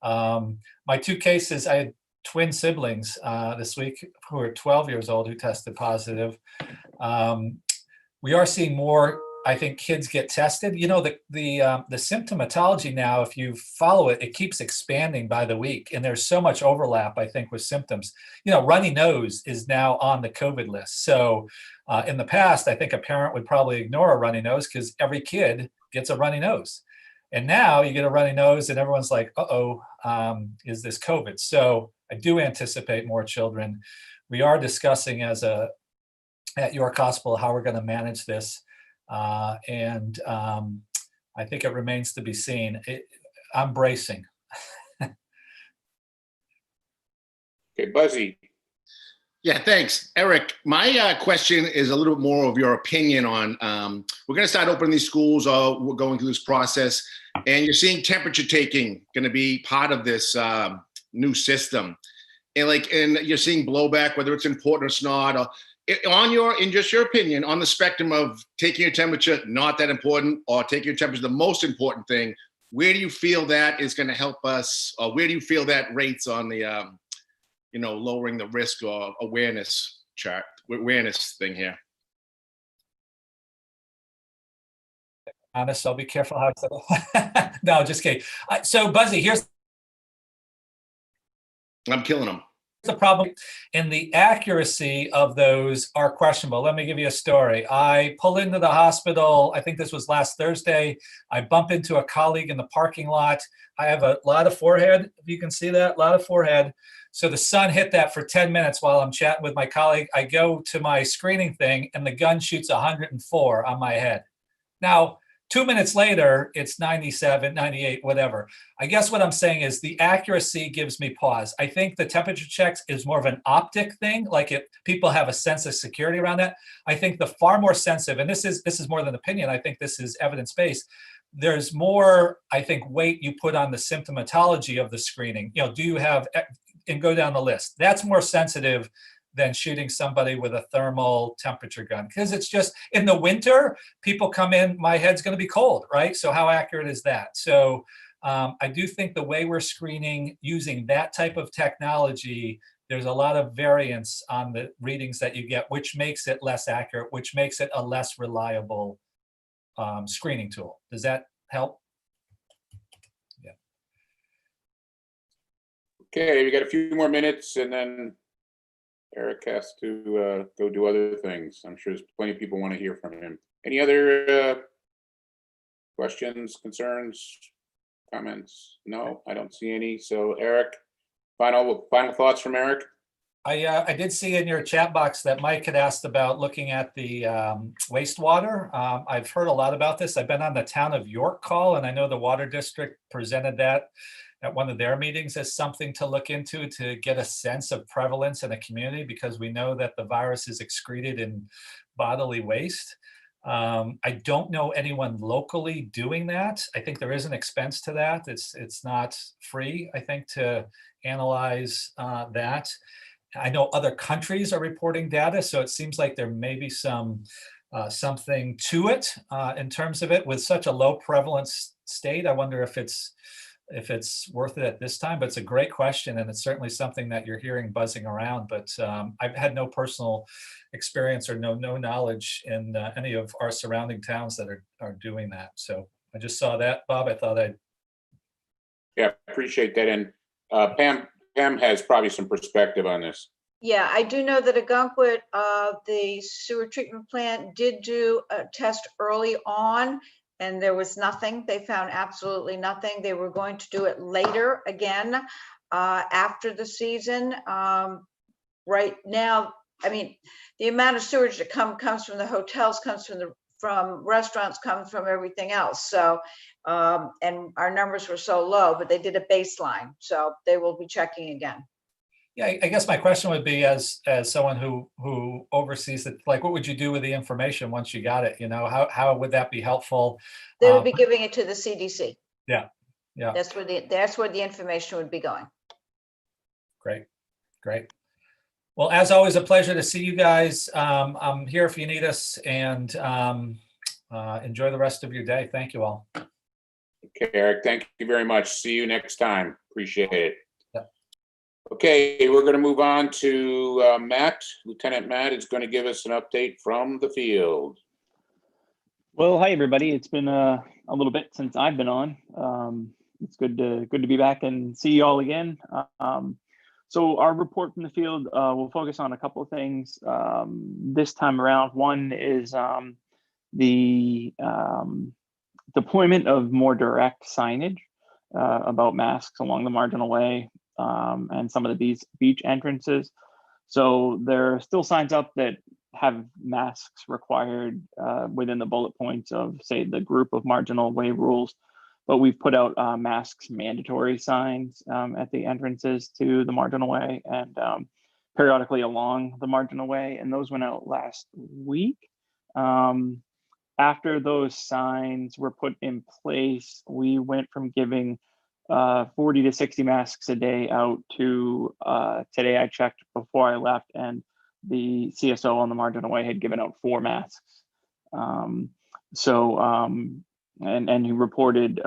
S5: My 2 cases, I had twin siblings this week who are 12 years old who tested positive. We are seeing more, I think, kids get tested. You know, the symptomatology now, if you follow it, it keeps expanding by the week. And there's so much overlap, I think, with symptoms. You know, runny nose is now on the COVID list. So in the past, I think a parent would probably ignore a runny nose because every kid gets a runny nose. And now you get a runny nose and everyone's like, uh-oh, is this COVID? So I do anticipate more children. We are discussing at York Hospital how we're going to manage this. And I think it remains to be seen. I'm bracing.
S1: Okay, Buzzy.
S9: Yeah, thanks. Eric, my question is a little bit more of your opinion on, we're going to start opening these schools, we're going through this process, and you're seeing temperature taking going to be part of this new system. And you're seeing blowback, whether it's important or not, or in just your opinion, on the spectrum of taking your temperature, not that important, or taking your temperature, the most important thing, where do you feel that is going to help us, or where do you feel that rates on the, lowering the risk or awareness thing here?
S5: Honest, I'll be careful how I say it. No, just kidding. So Buzzy, here's
S9: I'm killing them.
S5: the problem, and the accuracy of those are questionable. Let me give you a story. I pull into the hospital, I think this was last Thursday. I bump into a colleague in the parking lot. I have a lot of forehead, if you can see that, a lot of forehead. So the sun hit that for 10 minutes while I'm chatting with my colleague. I go to my screening thing and the gun shoots 104 on my head. Now, 2 minutes later, it's 97, 98, whatever. I guess what I'm saying is the accuracy gives me pause. I think the temperature checks is more of an optic thing, like if people have a sense of security around that. I think the far more sensitive, and this is more than opinion, I think this is evidence-based. There's more, I think, weight you put on the symptomatology of the screening. You know, do you have, and go down the list. That's more sensitive than shooting somebody with a thermal temperature gun. Because it's just, in the winter, people come in, my head's gonna be cold, right? So how accurate is that? So I do think the way we're screening using that type of technology, there's a lot of variance on the readings that you get, which makes it less accurate, which makes it a less reliable screening tool. Does that help? Yeah.
S1: Okay, we got a few more minutes and then Eric has to go do other things. I'm sure there's plenty of people want to hear from him. Any other questions, concerns, comments? No, I don't see any. So Eric, final thoughts from Eric?
S5: I did see in your chat box that Mike had asked about looking at the wastewater. I've heard a lot about this. I've been on the town of York call, and I know the water district presented that at one of their meetings as something to look into to get a sense of prevalence in a community, because we know that the virus is excreted in bodily waste. I don't know anyone locally doing that. I think there is an expense to that. It's not free, I think, to analyze that. I know other countries are reporting data, so it seems like there may be some something to it in terms of it. With such a low prevalence state, I wonder if it's worth it at this time. But it's a great question, and it's certainly something that you're hearing buzzing around. But I've had no personal experience or no knowledge in any of our surrounding towns that are doing that. So I just saw that, Bob. I thought I'd.
S1: Yeah, appreciate that. And Pam has probably some perspective on this.
S6: Yeah, I do know that Ogunquit, the sewer treatment plant did do a test early on, and there was nothing. They found absolutely nothing. They were going to do it later again after the season. Right now, I mean, the amount of sewage that comes from the hotels, comes from restaurants, comes from everything else. So, and our numbers were so low, but they did a baseline. So they will be checking again.
S5: Yeah, I guess my question would be, as someone who oversees it, like, what would you do with the information once you got it? You know, how would that be helpful?
S6: They would be giving it to the CDC.
S5: Yeah.
S6: That's where the information would be going.
S5: Great. Well, as always, a pleasure to see you guys. I'm here if you need us, and enjoy the rest of your day. Thank you all.
S1: Okay, Eric, thank you very much. See you next time. Appreciate it.
S5: Yep.
S1: Okay, we're going to move on to Matt. Lieutenant Matt is going to give us an update from the field.
S10: Well, hi everybody. It's been a little bit since I've been on. It's good to be back and see you all again. So our report from the field will focus on a couple of things this time around. One is the deployment of more direct signage about masks along the marginal way and some of the beach entrances. So there are still signs up that have masks required within the bullet points of, say, the group of marginal way rules. But we've put out masks mandatory signs at the entrances to the marginal way and periodically along the marginal way. And those went out last week. After those signs were put in place, we went from giving 40 to 60 masks a day out to today I checked before I left, and the CSO on the marginal way had given out 4 masks. And he reported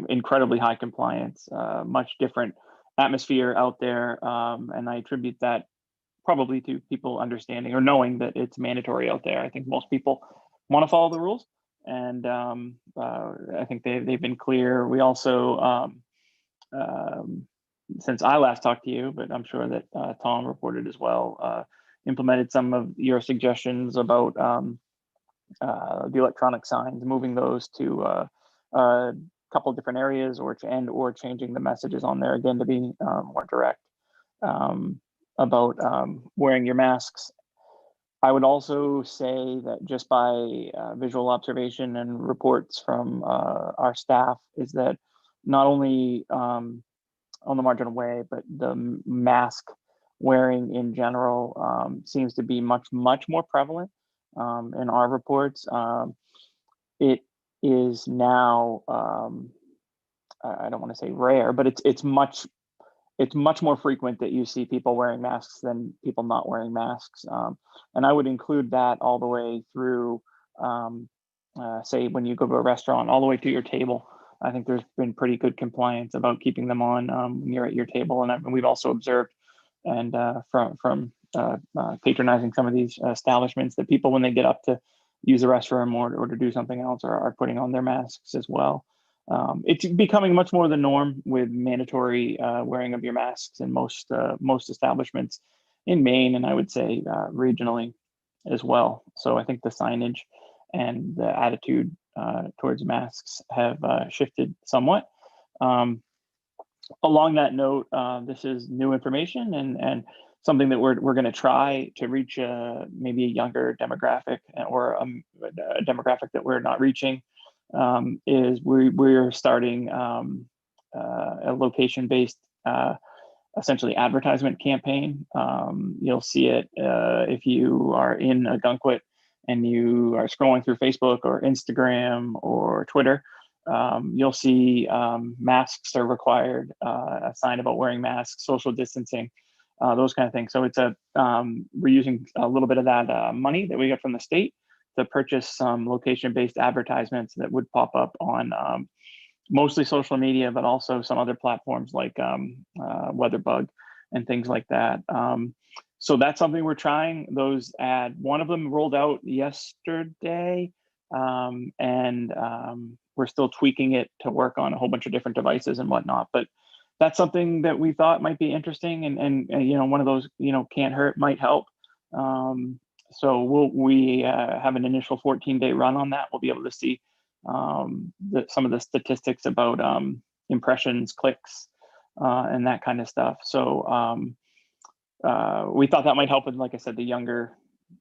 S10: incredibly high compliance, much different atmosphere out there. And I attribute that probably to people understanding or knowing that it's mandatory out there. I think most people want to follow the rules, and I think they've been clear. We also, since I last talked to you, but I'm sure that Tom reported as well, implemented some of your suggestions about the electronic signs, moving those to a couple different areas, or changing the messages on there again to be more direct about wearing your masks. I would also say that just by visual observation and reports from our staff is that not only on the marginal way, but the mask wearing in general seems to be much more prevalent in our reports. It is now, I don't want to say rare, but it's much more frequent that you see people wearing masks than people not wearing masks. And I would include that all the way through, say, when you go to a restaurant, all the way to your table. I think there's been pretty good compliance about keeping them on when you're at your table. And we've also observed, and from patronizing some of these establishments, that people, when they get up to use the restroom or to do something else, are putting on their masks as well. It's becoming much more the norm with mandatory wearing of your masks in most establishments in Maine, and I would say regionally as well. So I think the signage and the attitude towards masks have shifted somewhat. Along that note, this is new information and something that we're going to try to reach maybe a younger demographic, or a demographic that we're not reaching. Is we're starting a location-based essentially advertisement campaign. You'll see it if you are in Ogunquit and you are scrolling through Facebook or Instagram or Twitter. You'll see masks are required, a sign about wearing masks, social distancing, those kind of things. So it's we're using a little bit of that money that we get from the state to purchase some location-based advertisements that would pop up on mostly social media, but also some other platforms like WeatherBug and things like that. So that's something we're trying. Those one of them rolled out yesterday, and we're still tweaking it to work on a whole bunch of different devices and whatnot. But that's something that we thought might be interesting, and one of those can't hurt, might help. So we have an initial 14-day run on that. We'll be able to see some of the statistics about impressions, clicks, and that kind of stuff. So we thought that might help with, like I said, a younger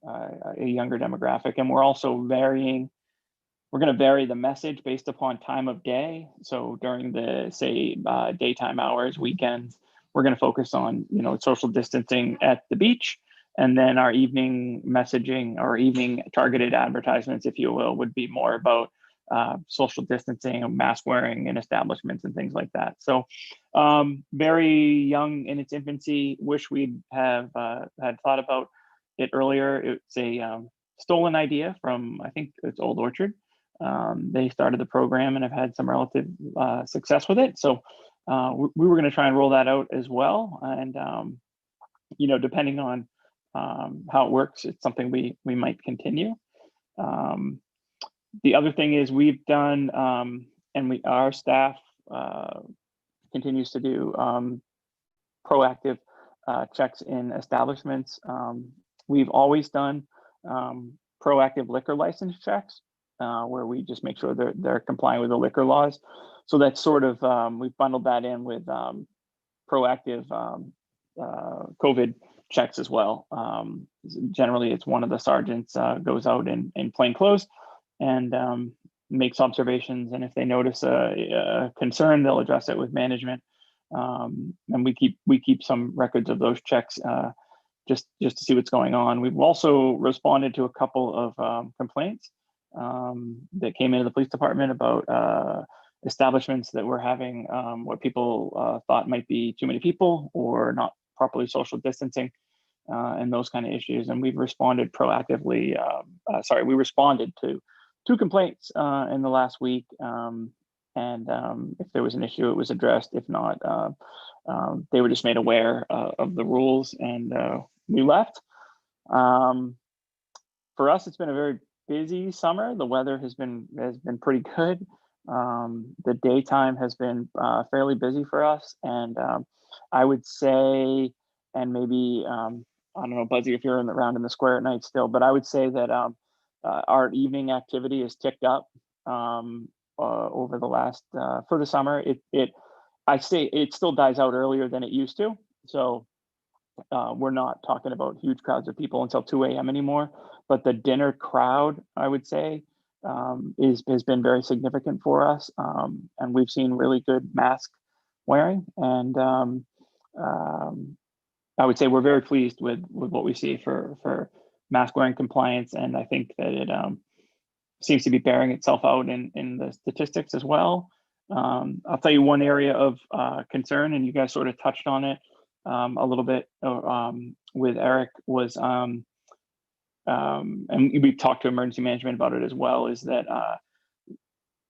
S10: demographic. And we're also we're going to vary the message based upon time of day. So during the, say, daytime hours, weekends, we're going to focus on social distancing at the beach. And then our evening messaging or evening targeted advertisements, if you will, would be more about social distancing and mask wearing in establishments and things like that. So very young in its infancy. Wish we'd have had thought about it earlier. It's a stolen idea from, I think it's Old Orchard. They started the program and have had some relative success with it. So we were going to try and roll that out as well. And, you know, depending on how it works, it's something we might continue. The other thing is we've done, and our staff continues to do proactive checks in establishments. We've always done proactive liquor license checks where we just make sure they're complying with the liquor laws. So that's sort of, we've bundled that in with proactive COVID checks as well. Generally, it's one of the sergeants goes out in plain clothes and makes observations. And if they notice a concern, they'll address it with management. And we keep some records of those checks just to see what's going on. We've also responded to a couple of complaints that came into the police department about establishments that were having what people thought might be too many people or not properly social distancing and those kind of issues. And we've responded proactively. We responded to 2 complaints in the last week. And if there was an issue, it was addressed. If not, they were just made aware of the rules and we left. For us, it's been a very busy summer. The weather has been pretty good. The daytime has been fairly busy for us. And I would say, and maybe, I don't know, Buzzy, if you're around in the square at night still, but I would say that our evening activity has ticked up over the last, for the summer. I'd say it still dies out earlier than it used to. So we're not talking about huge crowds of people until 2 a.m. anymore. But the dinner crowd, I would say, has been very significant for us. And we've seen really good mask wearing. And I would say we're very pleased with what we see for mask wearing compliance. And I think that it seems to be bearing itself out in the statistics as well. I'll tell you one area of concern, and you guys sort of touched on it a little bit with Eric, was, and we've talked to emergency management about it as well, is that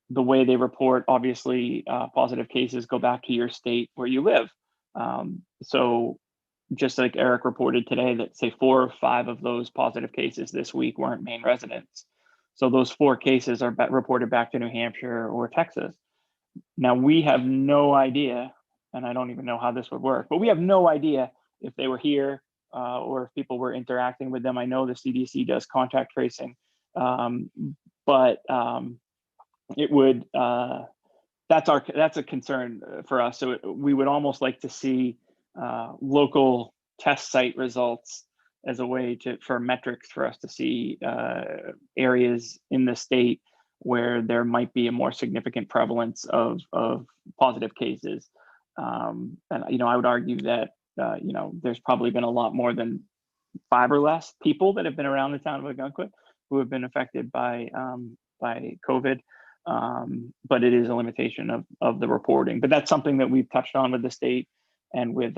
S10: the way they report, obviously, positive cases go back to your state where you live. So just like Eric reported today, that say 4 or 5 of those positive cases this week weren't Maine residents. So those 4 cases are reported back to New Hampshire or Texas. Now we have no idea, and I don't even know how this would work, but we have no idea if they were here or if people were interacting with them. I know the CDC does contact tracing, but it would, that's a concern for us. So we would almost like to see local test site results as a way for metrics for us to see areas in the state where there might be a more significant prevalence of positive cases. And, you know, I would argue that, you know, there's probably been a lot more than 5 or less people that have been around the town of Ogunquit who have been affected by COVID. But it is a limitation of the reporting. But that's something that we've touched on with the state and with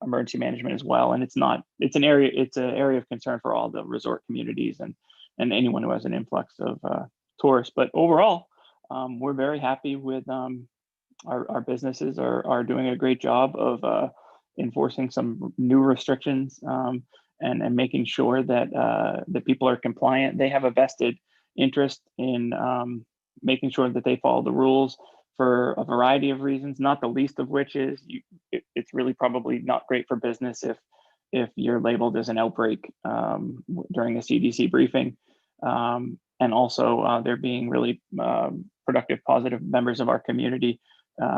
S10: emergency management as well. And it's an area of concern for all the resort communities and anyone who has an influx of tourists. But overall, we're very happy with our businesses are doing a great job of enforcing some new restrictions and making sure that that people are compliant. They have a vested interest in making sure that they follow the rules for a variety of reasons, not the least of which is it's really probably not great for business if you're labeled as an outbreak during a CDC briefing. And also they're being really productive, positive members of our community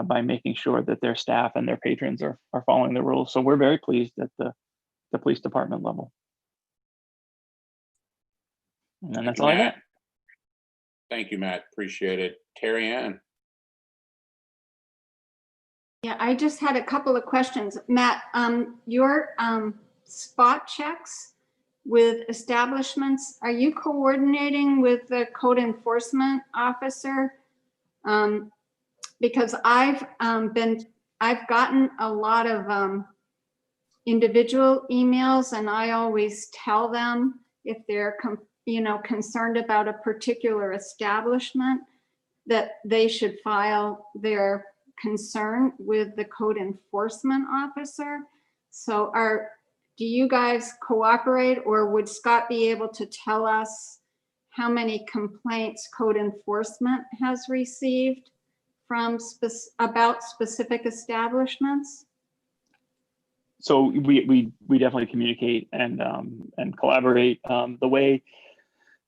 S10: by making sure that their staff and their patrons are following the rules. So we're very pleased at the police department level. And that's all I got.
S1: Thank you, Matt. Appreciate it. Terry Ann.
S4: Yeah, I just had a couple of questions. Matt, your spot checks, with establishments, are you coordinating with the code enforcement officer? Because I've gotten a lot of individual emails, and I always tell them if they're concerned about a particular establishment, that they should file their concern with the code enforcement officer. So do you guys cooperate, or would Scott be able to tell us how many complaints code enforcement has received from about specific establishments?
S10: So we definitely communicate and collaborate. The way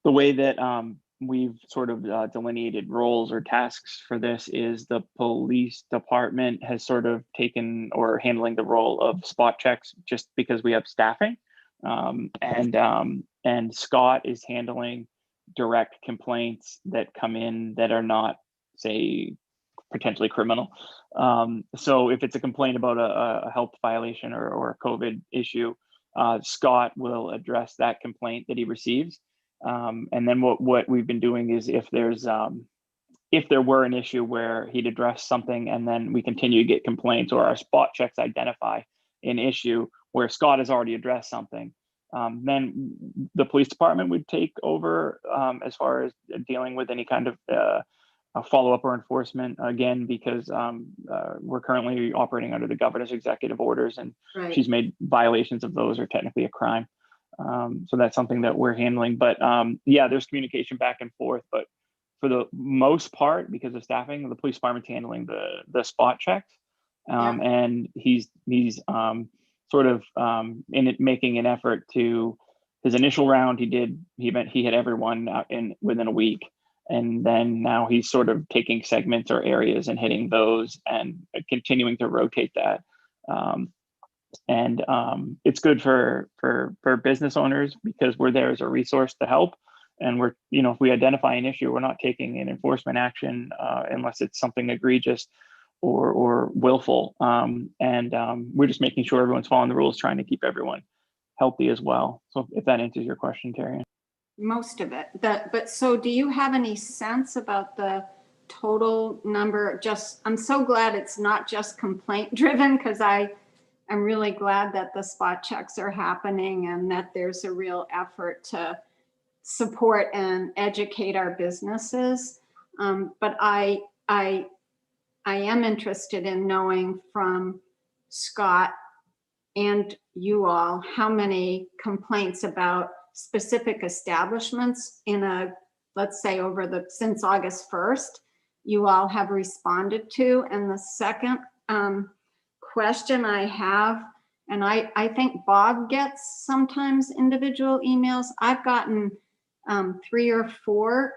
S10: that we've sort of delineated roles or tasks for this is the police department has sort of taken or handling the role of spot checks just because we have staffing, and Scott is handling direct complaints that come in that are not, say, potentially criminal. So if it's a complaint about a health violation or a COVID issue, Scott will address that complaint that he receives. And then what we've been doing is if there were an issue where he'd address something and then we continue to get complaints, or our spot checks identify an issue where Scott has already addressed something, then the police department would take over as far as dealing with any kind of follow-up or enforcement, again, because we're currently operating under the governor's executive orders, and
S4: Right.
S10: she's made violations of those are technically a crime. So that's something that we're handling. But yeah, there's communication back and forth. But for the most part, because of staffing, the police department's handling the spot checks, and he's sort of making an effort to. His initial round, he hit everyone within a week. And then now he's sort of taking segments or areas and hitting those and continuing to rotate that. And it's good for business owners because we're there as a resource to help. And we're, if we identify an issue, we're not taking an enforcement action unless it's something egregious or willful. We're just making sure everyone's following the rules, trying to keep everyone healthy as well. So if that answers your question, Terry.
S4: Most of it. But so do you have any sense about the total number? I'm so glad it's not just complaint driven, because I'm really glad that the spot checks are happening and that there's a real effort to support and educate our businesses. But I am interested in knowing from Scott and you all how many complaints about specific establishments let's say since August 1st, you all have responded to. And the second question I have, and I think Bob gets sometimes individual emails. I've gotten 3 or 4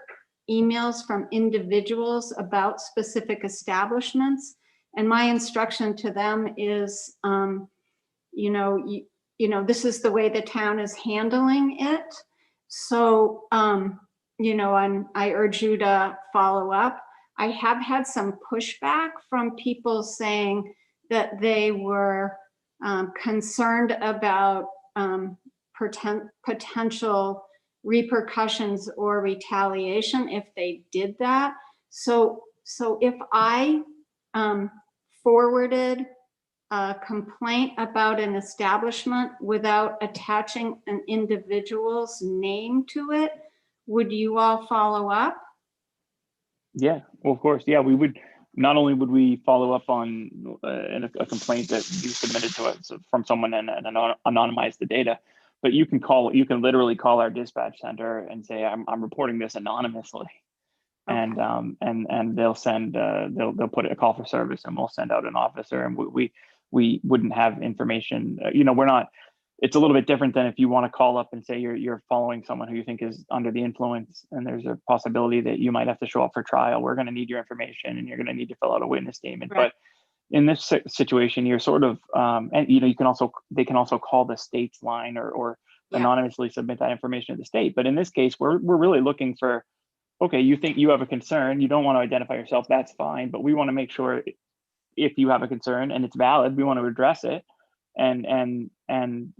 S4: emails from individuals about specific establishments. And my instruction to them is, this is the way the town is handling it. So, and I urge you to follow up. I have had some pushback from people saying that they were concerned about potential repercussions or retaliation if they did that. So if I forwarded a complaint about an establishment without attaching an individual's name to it, would you all follow up?
S10: Yeah, well, of course. Yeah, we would. Not only would we follow up on a complaint that you submitted to us from someone and anonymize the data, but you can literally call our dispatch center and say, I'm reporting this anonymously. Okay. And they'll send they'll put a call for service, and we'll send out an officer, and we wouldn't have information. We're not. It's a little bit different than if you want to call up and say you're following someone who you think is under the influence, and there's a possibility that you might have to show up for trial. We're going to need your information, and you're going to need to fill out a witness statement. Right. But in this situation, you're sort of, and they can also call the state's line or anonymously submit that information to the state. But in this case, we're really looking for, okay, you think you have a concern, you don't want to identify yourself, that's fine, but we want to make sure if you have a concern and it's valid, we want to address it. And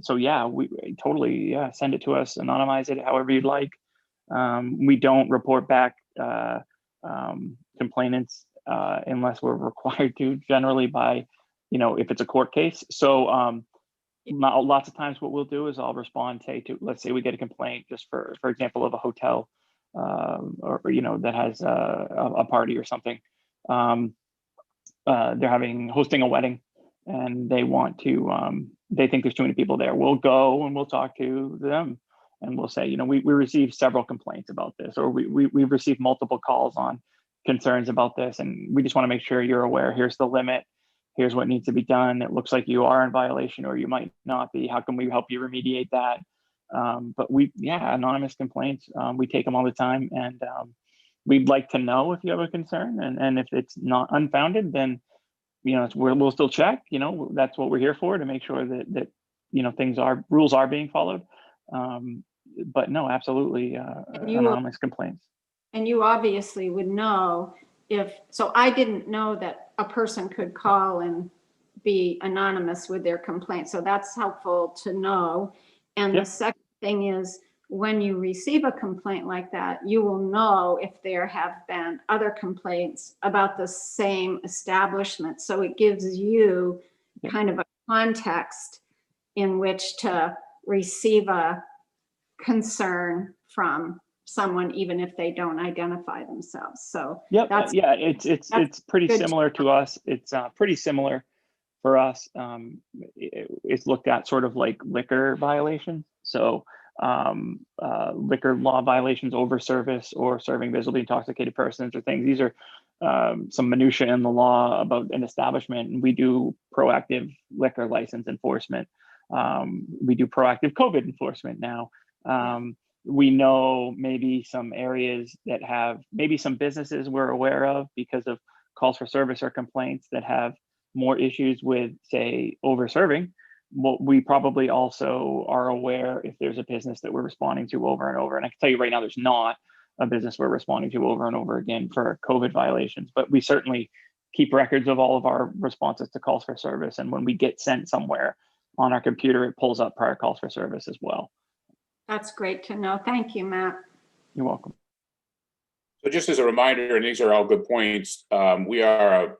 S10: so, yeah, we totally, yeah, send it to us, anonymize it however you'd like. We don't report back complainants unless we're required to, generally by, if it's a court case. So lots of times what we'll do is I'll respond, let's say we get a complaint just for example, of a hotel or that has a party or something. They're hosting a wedding and they want to, they think there's too many people there. We'll go and we'll talk to them and we'll say, we received several complaints about this, or we've received multiple calls on concerns about this. And we just want to make sure you're aware, here's the limit, here's what needs to be done. It looks like you are in violation or you might not be. How can we help you remediate that? But anonymous complaints, we take them all the time. And we'd like to know if you have a concern. And if it's not unfounded, then we'll still check. That's what we're here for, to make sure that rules are being followed. But no, absolutely, anonymous complaints.
S4: And you obviously would know so I didn't know that a person could call and be anonymous with their complaint. So that's helpful to know. And
S10: Yep.
S4: The second thing is, when you receive a complaint like that, you will know if there have been other complaints about the same establishment. So it gives you kind of a context in which to receive a concern from someone, even if they don't identify themselves. So
S10: it's pretty similar to us. It's pretty similar for us. It's looked at sort of like liquor violations. So liquor law violations, over service or serving visibly intoxicated persons or things. These are some minutia in the law about an establishment, and we do proactive liquor license enforcement. We do proactive COVID enforcement now. We know maybe some areas that have, maybe some businesses we're aware of because of calls for service or complaints that have more issues with, say, over serving. We probably also are aware if there's a business that we're responding to over and over. And I can tell you right now, there's not a business we're responding to over and over again for COVID violations, but we certainly keep records of all of our responses to calls for service. And when we get sent somewhere on our computer, it pulls up prior calls for service as well.
S4: that's great to know. Thank you, Matt.
S10: You're welcome.
S1: So just as a reminder, and these are all good points, we are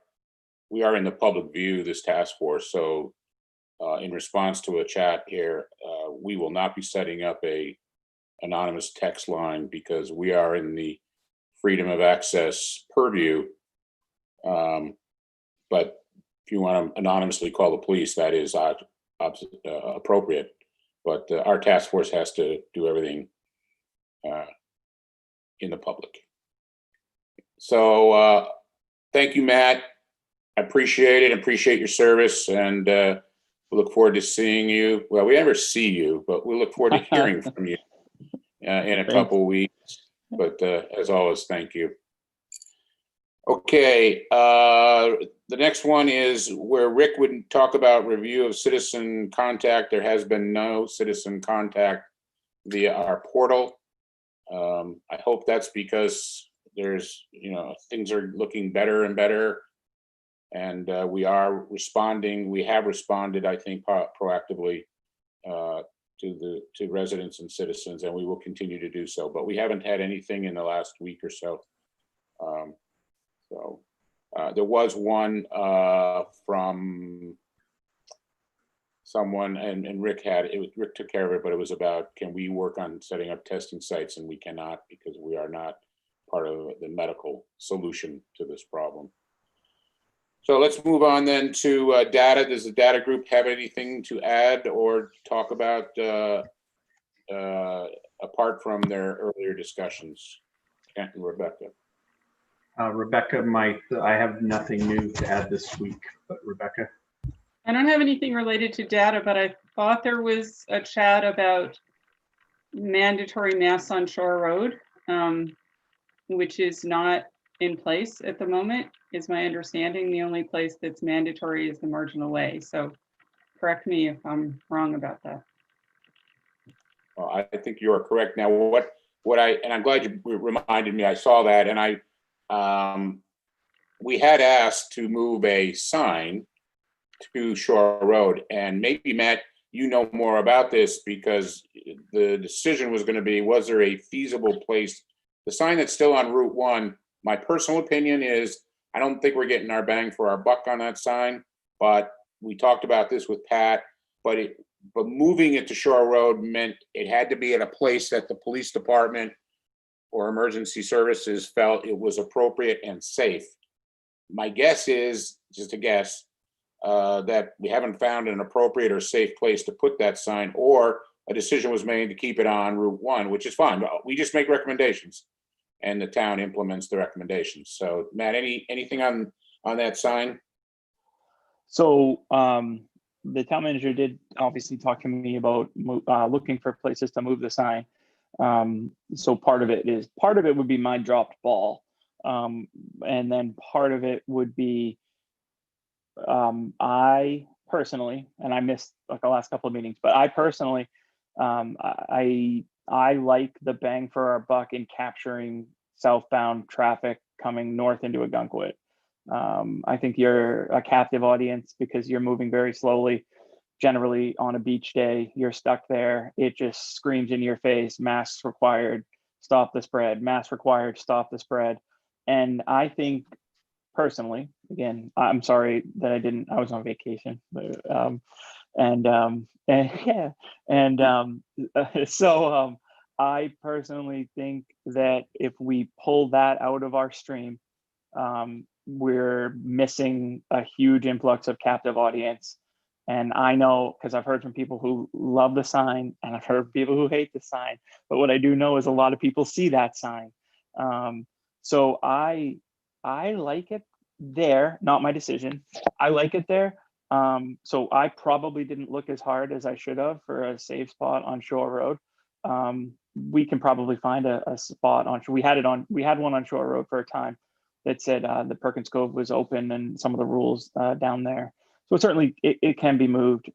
S1: in the public view, this task force. So in response to a chat here, we will not be setting up a anonymous text line because we are in the freedom of access purview. But if you want to anonymously call the police, that is appropriate. But our task force has to do everything in the public. So thank you, Matt. I appreciate it. Appreciate your service, and we look forward to seeing you. Well, we never see you, but we look forward to hearing from you in a couple of weeks. But as always, thank you. Okay, the next one is where Rick would talk about review of citizen contact. There has been no citizen contact via our portal. I hope that's because there's, things are looking better and better. And we are responding. We have responded, I think, proactively to residents and citizens, and we will continue to do so. But we haven't had anything in the last week or so. There was one from someone, and Rick Rick took care of it, but it was about, can we work on setting up testing sites? And we cannot, because we are not part of the medical solution to this problem. So let's move on then to data. Does the data group have anything to add or talk about apart from their earlier discussions? Kent and Rebecca.
S2: Rebecca might. I have nothing new to add this week, but Rebecca.
S3: I don't have anything related to data, but I thought there was a chat about mandatory masks on Shore Road, which is not in place at the moment, is my understanding. The only place that's mandatory is the Marginal Way. So correct me if I'm wrong about that.
S1: Well, I think you are correct. Now, and I'm glad you reminded me, I saw that, and we had asked to move a sign to Shore Road. And maybe, Matt, you know more about this because the decision was going to be, was there a feasible place? The sign that's still on Route 1, my personal opinion is, I don't think we're getting our bang for our buck on that sign, but we talked about this with Pat, but moving it to Shore Road meant it had to be at a place that the police department or emergency services felt it was appropriate and safe. My guess is, just a guess, that we haven't found an appropriate or safe place to put that sign, or a decision was made to keep it on Route 1, which is fine. We just make recommendations and the town implements the recommendations. So Matt, anything on that sign?
S10: So the town manager did obviously talk to me about looking for places to move the sign. So part of it would be my dropped ball. And then part of it would be I personally, and I missed like the last couple of meetings, but I personally, I like the bang for our buck in capturing southbound traffic coming north into Ogunquit. I think you're a captive audience because you're moving very slowly. Generally on a beach day, you're stuck there. It just screams in your face, masks required, stop the spread, masks required, stop the spread. And I think personally, again, I'm sorry that I was on vacation, but, so I personally think that if we pull that out of our stream, we're missing a huge influx of captive audience. And I know, because I've heard from people who love the sign and I've heard people who hate the sign, but what I do know is a lot of people see that sign. So I like it there, not my decision. I like it there. So I probably didn't look as hard as I should have for a safe spot on Shore Road. We can probably find a spot on, we had one on Shore Road for a time that said the Perkins Cove was open and some of the rules down there. So certainly it can be moved.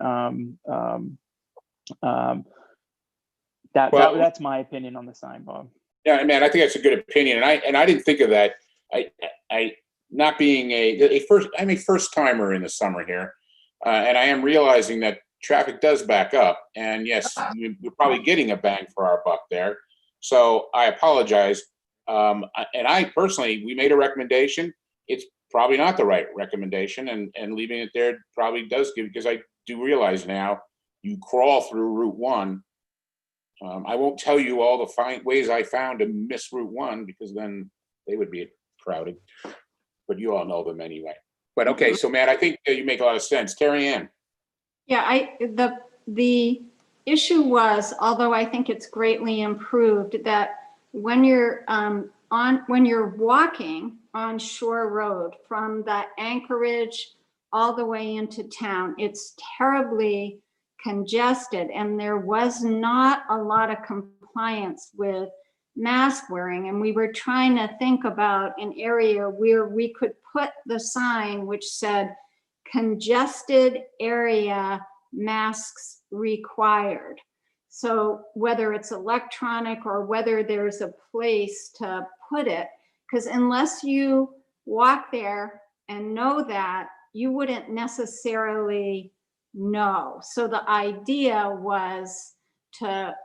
S10: That's my opinion on the sign, Bob.
S1: Yeah, man, I think that's a good opinion, and I didn't think of that. I not being I'm a first timer in the summer here, and I am realizing that traffic does back up. And yes, we're probably getting a bang for our buck there. So I apologize. And I personally, we made a recommendation. It's probably not the right recommendation, and leaving it there probably does give, because I do realize now you crawl through Route 1. I won't tell you all the ways I found to miss Route 1 because then they would be crowded, but you all know them anyway. But okay, so Matt, I think you make a lot of sense. Terry Ann.
S4: Yeah, the issue was, although I think it's greatly improved, that when you're walking on Shore Road from the Anchorage all the way into town, it's terribly congested, and there was not a lot of compliance with mask wearing. And we were trying to think about an area where we could put the sign which said congested area, masks required. So whether it's electronic or whether there's a place to put it, because unless you walk there and know that, you wouldn't necessarily know. So the idea was to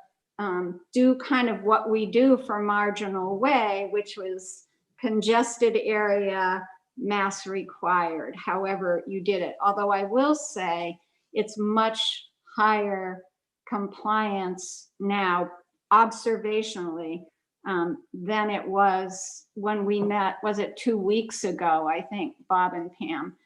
S4: do kind of what we do for Marginal Way, which was congested area, mask required, however you did it. Although I will say it's much higher compliance now, observationally, than it was when we met, was it 2 weeks ago, I think, Bob and Pam,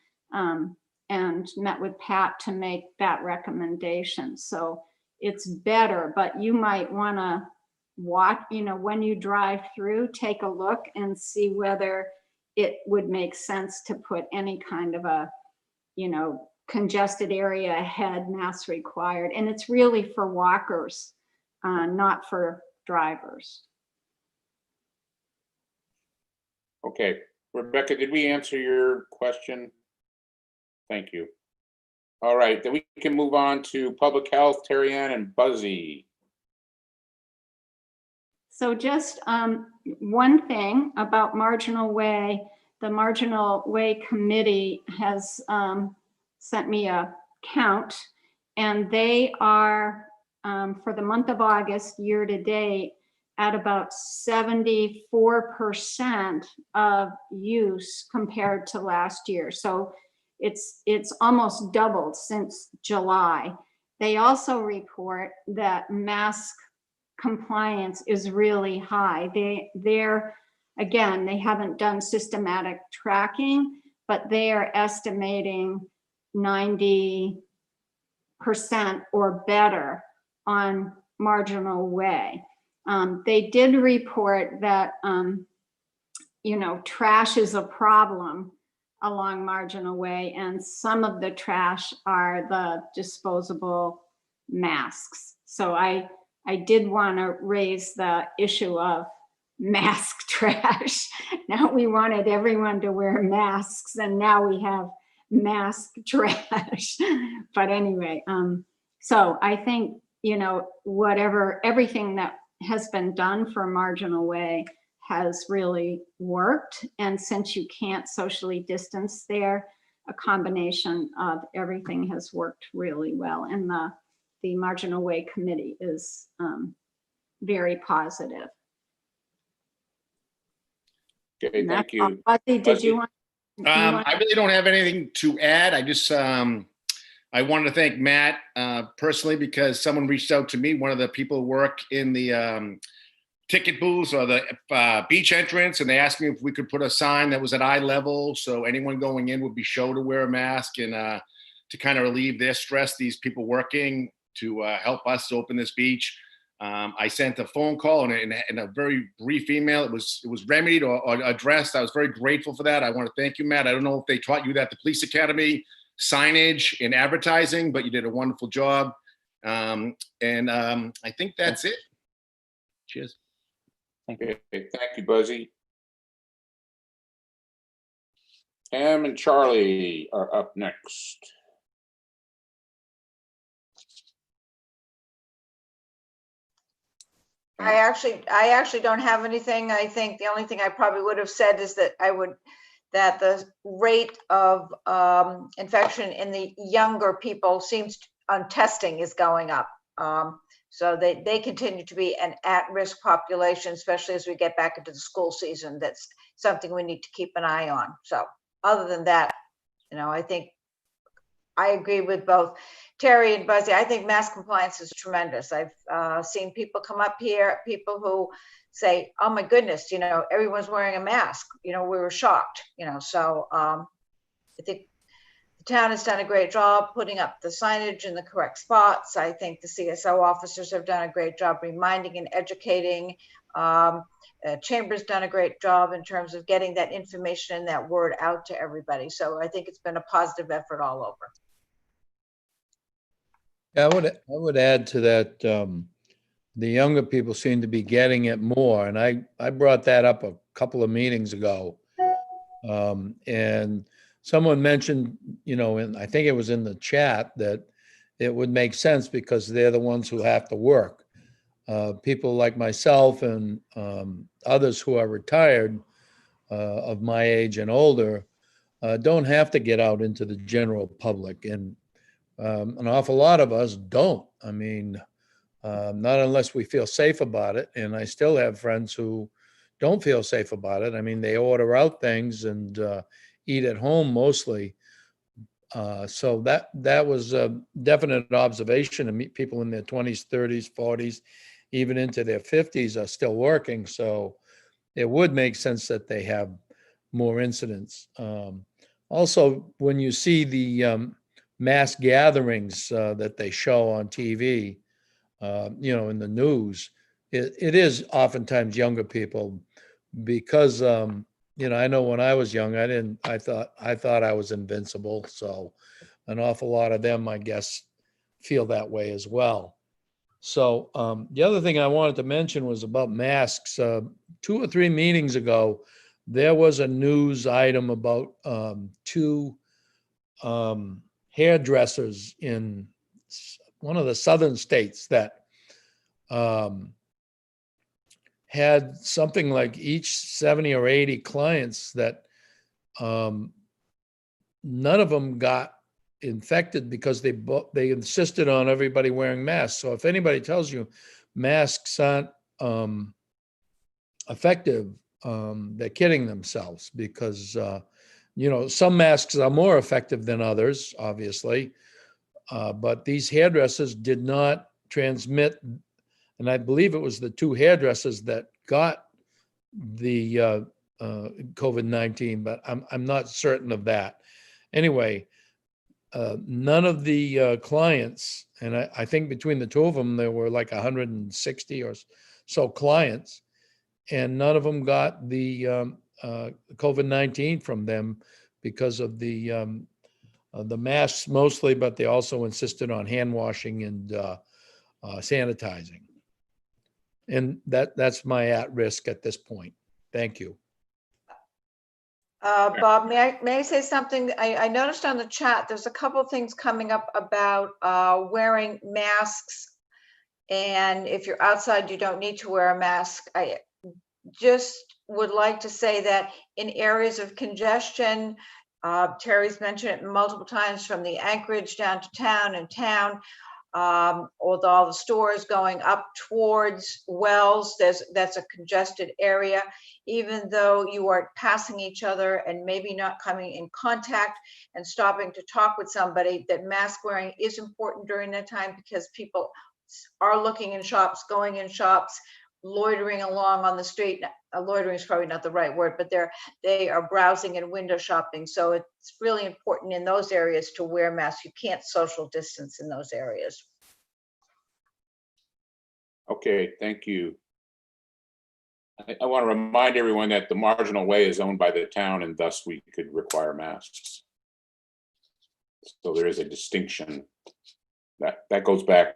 S4: and met with Pat to make that recommendation. So it's better, but you might want to watch, when you drive through, take a look and see whether it would make sense to put any kind of a, congested area ahead, mask required. And it's really for walkers, not for drivers.
S1: Okay, Rebecca, did we answer your question? Thank you. All right, then we can move on to public health, Terry Ann and Buzzy.
S4: So just one thing about Marginal Way, the Marginal Way Committee has sent me a count, and they are, for the month of August, year to date, at about 74% of use compared to last year. So it's almost doubled since July. They also report that mask compliance is really high. They're again, they haven't done systematic tracking, but they are estimating 90% or better on Marginal Way. They did report that, trash is a problem along Marginal Way, and some of the trash are the disposable masks. So I did want to raise the issue of mask trash. Now we wanted everyone to wear masks, and now we have mask trash. But anyway, so I think, everything that has been done for Marginal Way has really worked. And since you can't socially distance there, a combination of everything has worked really well. And the Marginal Way Committee is very positive.
S1: Okay,
S4: And
S1: thank
S4: that's all.
S1: you.
S4: Buzzy, did you want?
S9: I really don't have anything to add. I just, I wanted to thank Matt personally, because someone reached out to me, one of the people who work in the ticket booths or the beach entrance, and they asked me if we could put a sign that was at eye level, so anyone going in would be sure to wear a mask, and to kind of relieve their stress, these people working to help us open this beach. I sent a phone call and a very brief email. It was remedied or addressed. I was very grateful for that. I want to thank you, Matt. I don't know if they taught you that at the police academy, signage and advertising, but you did a wonderful job. I think that's it. Cheers.
S10: Thank you.
S1: Okay, thank you, Buzzy. Pam and Charlie are up next.
S6: I actually don't have anything. I think the only thing I probably would have said is that that the rate of infection in the younger people on testing is going up. So they continue to be an at-risk population, especially as we get back into the school season. That's something we need to keep an eye on. So other than that, I think I agree with both Terry and Buzzy. I think mask compliance is tremendous. I've seen people come up here, people who say, oh my goodness, everyone's wearing a mask. We were shocked, so I think the town has done a great job putting up the signage in the correct spots. I think the CSO officers have done a great job reminding and educating. Chamber's done a great job in terms of getting that information and that word out to everybody. So I think it's been a positive effort all over.
S7: Yeah, I would add to that, the younger people seem to be getting it more. And I brought that up a couple of meetings ago. And someone mentioned, and I think it was in the chat, that it would make sense because they're the ones who have to work. People like myself and others who are retired of my age and older don't have to get out into the general public. And an awful lot of us don't. I mean, not unless we feel safe about it. And I still have friends who don't feel safe about it. I mean, they order out things and eat at home mostly. So that was a definite observation. To meet people in their 20s, 30s, 40s, even into their 50s are still working. So it would make sense that they have more incidents. Also, when you see the mass gatherings that they show on TV, in the news, it is oftentimes younger people because, I know when I was young, I thought I was invincible. So an awful lot of them, I guess, feel that way as well. So the other thing I wanted to mention was about masks. 2 or 3 meetings ago, there was a news item about 2 hairdressers in one of the southern states that had something like each 70 or 80 clients that none of them got infected because they insisted on everybody wearing masks. So if anybody tells you masks aren't effective, they're kidding themselves, because some masks are more effective than others, obviously. But these hairdressers did not transmit, and I believe it was the 2 hairdressers that got the COVID-19, but I'm not certain of that. Anyway, none of the clients, and I think between the 2 of them, there were like 160 or so clients, and none of them got the COVID-19 from them because of the masks mostly, but they also insisted on hand washing and sanitizing. And that's my at risk at this point. Thank you.
S6: Bob, may I say something? I noticed on the chat, there's a couple of things coming up about wearing masks. And if you're outside, you don't need to wear a mask. I just would like to say that in areas of congestion, Terry's mentioned it multiple times, from the Anchorage down to town and town, with all the stores going up towards Wells, that's a congested area. Even though you are passing each other and maybe not coming in contact and stopping to talk with somebody, that mask wearing is important during that time, because people are looking in shops, going in shops, loitering along on the street. Loitering is probably not the right word, but they are browsing and window shopping. So it's really important in those areas to wear masks. You can't social distance in those areas.
S1: Okay, thank you. I want to remind everyone that the marginal way is owned by the town, and thus we could require masks. So there is a distinction that goes back,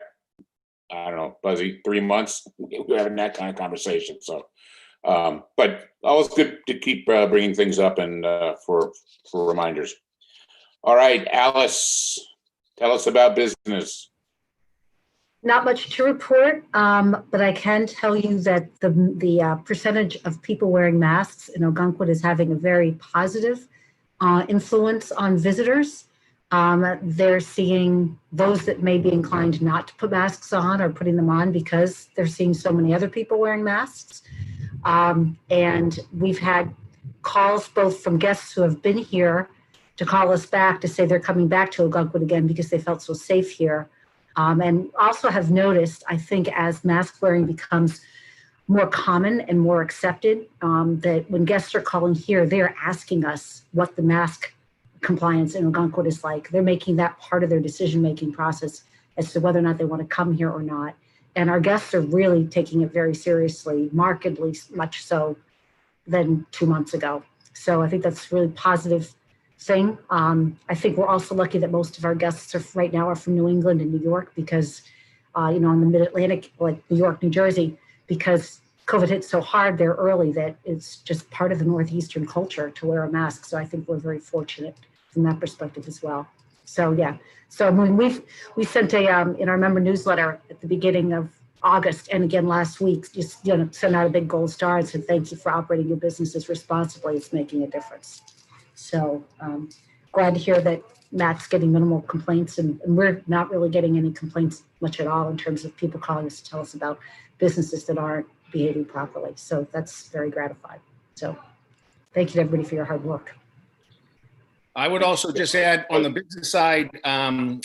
S1: I don't know, Buzzy, 3 months. We're having that kind of conversation. So, but always good to keep bringing things up and for reminders. All right, Alice, tell us about business.
S8: Not much to report, but I can tell you that the percentage of people wearing masks in Ogunquit is having a very positive influence on visitors. They're seeing those that may be inclined not to put masks on or putting them on because they're seeing so many other people wearing masks. And we've had calls both from guests who have been here to call us back to say they're coming back to Ogunquit again because they felt so safe here. And also have noticed, I think, as mask wearing becomes more common and more accepted, that when guests are calling here, they're asking us what the mask compliance in Ogunquit is like. They're making that part of their decision-making process as to whether or not they want to come here or not. And our guests are really taking it very seriously, markedly much so than 2 months ago. So I think that's really positive thing. I think we're also lucky that most of our guests right now are from New England and New York because, in the mid-Atlantic, like New York, New Jersey, because COVID hit so hard there early that it's just part of the Northeastern culture to wear a mask. So I think we're very fortunate from that perspective as well. So yeah, so I mean, we sent in our member newsletter at the beginning of August and again last week, just sent out a big gold star and said, thank you for operating your businesses responsibly. It's making a difference. So glad to hear that Matt's getting minimal complaints, and we're not really getting any complaints much at all in terms of people calling us to tell us about businesses that aren't behaving properly. So that's very gratifying. So thank you to everybody for your hard work.
S9: I would also just add on the business side, the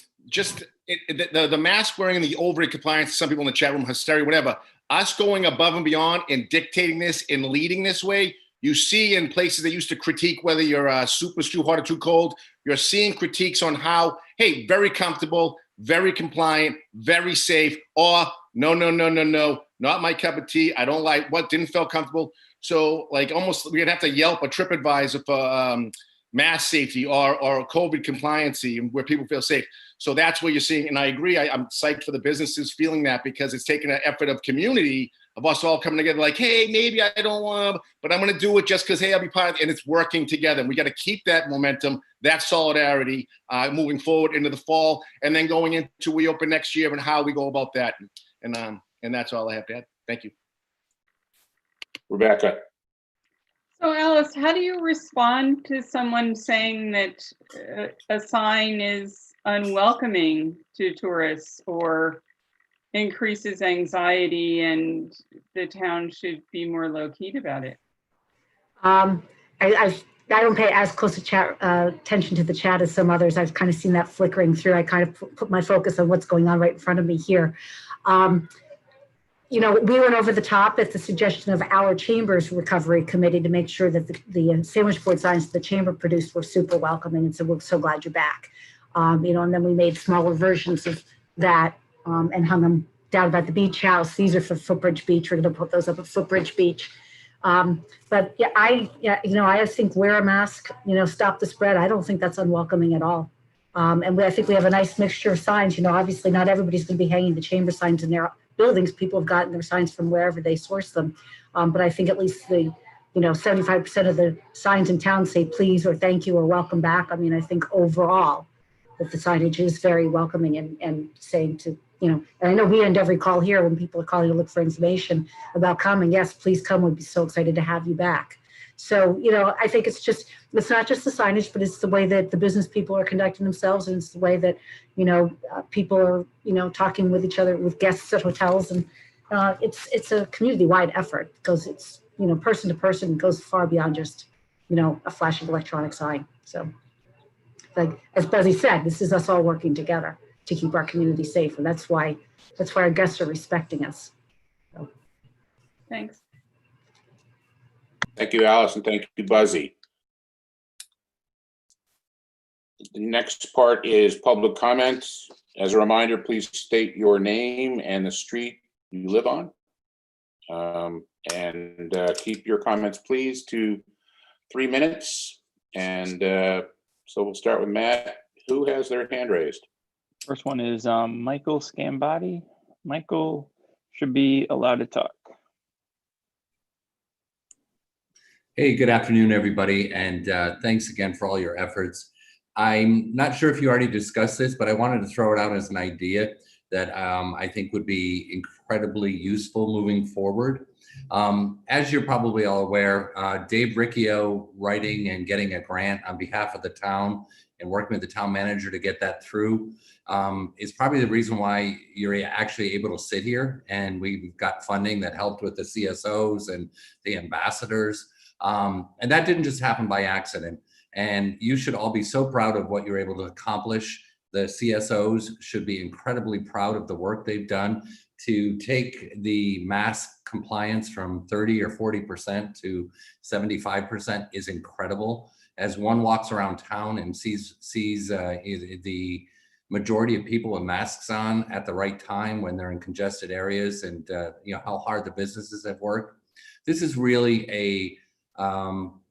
S9: mask wearing and the overage compliance, some people in the chat room, hysteria, whatever, us going above and beyond and dictating this and leading this way. You see in places that used to critique whether your soup was too hot or too cold, you're seeing critiques on how, hey, very comfortable, very compliant, very safe, or no, not my cup of tea. I don't like what didn't feel comfortable. So like almost we'd have to Yelp or TripAdvisor for mask safety or COVID compliancy where people feel safe. So that's what you're seeing. And I agree. I'm psyched for the businesses feeling that because it's taken an effort of community of us all coming together like, hey, maybe I don't want to, but I'm going to do it just because, hey, I'll be part of it. And it's working together. And we got to keep that momentum, that solidarity moving forward into the fall and then going into we open next year and how we go about that. And that's all I have to add. Thank you.
S1: Rebecca.
S3: So Alice, how do you respond to someone saying that a sign is unwelcoming to tourists or increases anxiety and the town should be more low-key about it?
S8: Um, I don't pay as close attention to the chat as some others. I've kind of seen that flickering through. I kind of put my focus on what's going on right in front of me here. You know, we went over the top at the suggestion of our chamber's recovery committee to make sure that the sandwich board signs the chamber produced were super welcoming. And so we're so glad you're back. You know, and then we made smaller versions of that and hung them down by the beach house. These are for Footbridge Beach. We're going to put those up at Footbridge Beach. But yeah, you know, I think wear a mask, you know, stop the spread. I don't think that's unwelcoming at all. And I think we have a nice mixture of signs. You know, obviously not everybody's going to be hanging the chamber signs in their buildings. People have gotten their signs from wherever they source them. But I think at least the, you know, 75% of the signs in town say please or thank you or welcome back. I mean, I think overall that the signage is very welcoming and saying to, you know, and I know we end every call here when people are calling to look for information about coming. Yes, please come. We'd be so excited to have you back. So, you know, I think it's not just the signage, but it's the way that the business people are conducting themselves. And it's the way that, you know, people are, you know, talking with each other, with guests at hotels. And it's a community-wide effort because it's, you know, person to person. It goes far beyond just, you know, a flashing electronic sign. So, like, as Buzzy said, this is us all working together to keep our community safe. And that's why our guests are respecting us. So.
S3: Thanks.
S1: Thank you, Alice, and thank you, Buzzy. The next part is public comments. As a reminder, please state your name and the street you live on. And keep your comments, please, to 3 minutes. And so we'll start with Matt. Who has their hand raised?
S10: First one is Michael Scambati. Michael should be allowed to talk.
S11: Hey, good afternoon, everybody, and thanks again for all your efforts. I'm not sure if you already discussed this, but I wanted to throw it out as an idea that I think would be incredibly useful moving forward. As you're probably all aware, Dave Riccio writing and getting a grant on behalf of the town and working with the town manager to get that through is probably the reason why you're actually able to sit here. And we've got funding that helped with the CSOs and the ambassadors. And that didn't just happen by accident. And you should all be so proud of what you're able to accomplish. The CSOs should be incredibly proud of the work they've done to take the mask compliance from 30 or 40% to 75% is incredible. As one walks around town and sees the majority of people with masks on at the right time when they're in congested areas, and you know how hard the businesses have worked. This is really a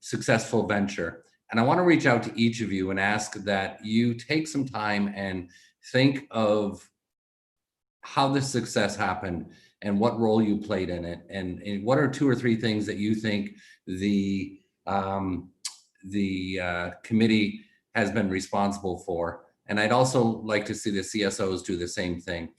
S11: successful venture. And I want to reach out to each of you and ask that you take some time and think of how this success happened and what role you played in it. And what are 2 or 3 things that you think the committee has been responsible for. And I'd also like to see the CSOs do the same thing.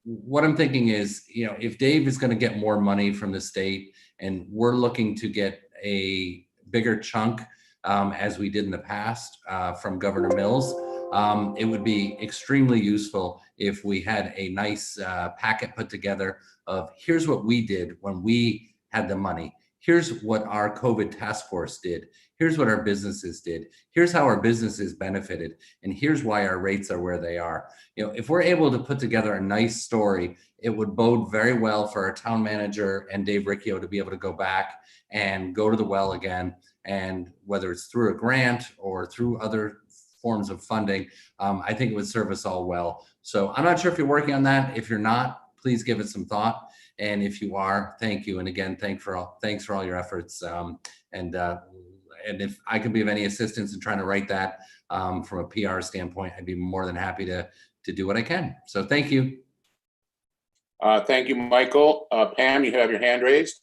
S11: What I'm thinking is, you know, if Dave is going to get more money from the state and we're looking to get a bigger chunk as we did in the past from Governor Mills, it would be extremely useful if we had a nice packet put together of here's what we did when we had the money. Here's what our COVID task force did. Here's what our businesses did. Here's how our businesses benefited. And here's why our rates are where they are. You know, if we're able to put together a nice story, it would bode very well for our town manager and Dave Riccio to be able to go back and go to the well again. And whether it's through a grant or through other forms of funding, I think it would serve us all well. So I'm not sure if you're working on that. If you're not, please give it some thought. And if you are, thank you. And again, thanks for all your efforts. And if I can be of any assistance in trying to write that from a PR standpoint, I'd be more than happy to do what I can. So thank you.
S1: Thank you, Michael. Pam, you have your hand raised.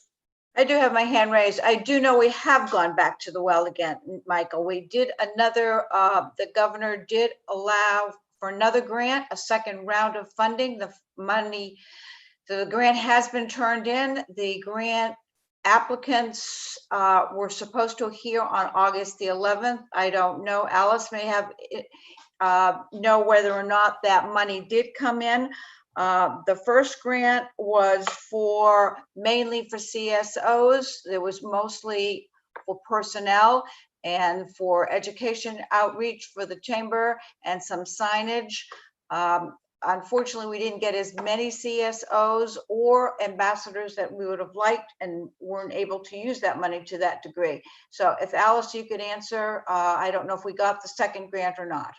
S6: I do have my hand raised. I do know we have gone back to the well again, Michael. We did another, the governor did allow for another grant, a second round of funding. The money, the grant has been turned in. The grant applicants were supposed to hear on August the 11th. I don't know. Alice may have know whether or not that money did come in. The first grant was mainly for CSOs. There was mostly for personnel and for education outreach for the chamber and some signage. Unfortunately, we didn't get as many CSOs or ambassadors that we would have liked and weren't able to use that money to that degree. So if Alice, you could answer, I don't know if we got the second grant or not.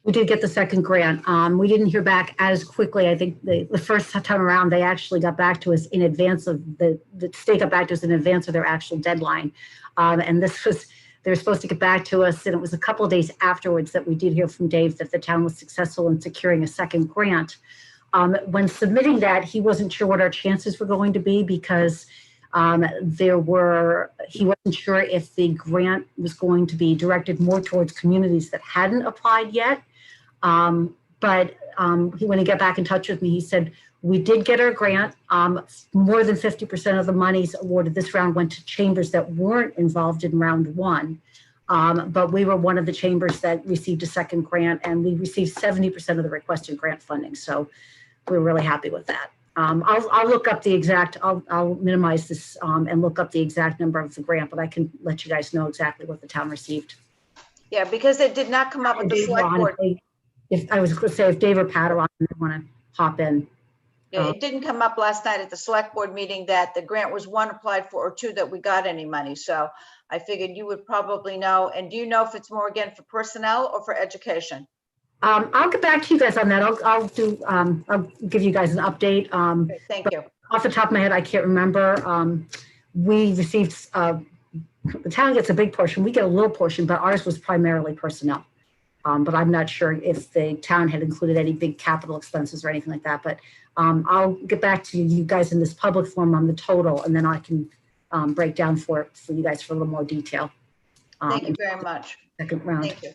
S8: We did get the second grant. We didn't hear back as quickly. I think the first time around, they actually got back to us in advance of the state got back to us in advance of their actual deadline. And this was, they were supposed to get back to us, and it was a couple of days afterwards that we did hear from Dave that the town was successful in securing a second grant. When submitting that, he wasn't sure what our chances were going to be because he wasn't sure if the grant was going to be directed more towards communities that hadn't applied yet. But when he got back in touch with me, he said, we did get our grant. More than 50% of the monies awarded this round went to chambers that weren't involved in round one. But we were one of the chambers that received a second grant, and we received 70% of the requested grant funding. So we're really happy with that. I'll look up the exact, I'll minimize this and look up the exact number of the grant, but I can let you guys know exactly what the town received.
S6: Yeah, because it did not come up with the select board.
S8: If I was going to say, if Dave or Pat are on, I want to hop in.
S6: Yeah, it didn't come up last night at the select board meeting that the grant was one applied for or two that we got any money. So I figured you would probably know. And do you know if it's more again for personnel or for education?
S8: I'll get back to you guys on that. I'll give you guys an update.
S6: Okay, thank you.
S8: Off the top of my head, I can't remember. We received, the town gets a big portion. We get a little portion, but ours was primarily personnel. But I'm not sure if the town had included any big capital expenses or anything like that. But I'll get back to you guys in this public forum on the total, and then I can break down for you guys for a little more detail.
S6: Thank you very much.
S8: Second round.
S6: Thank you.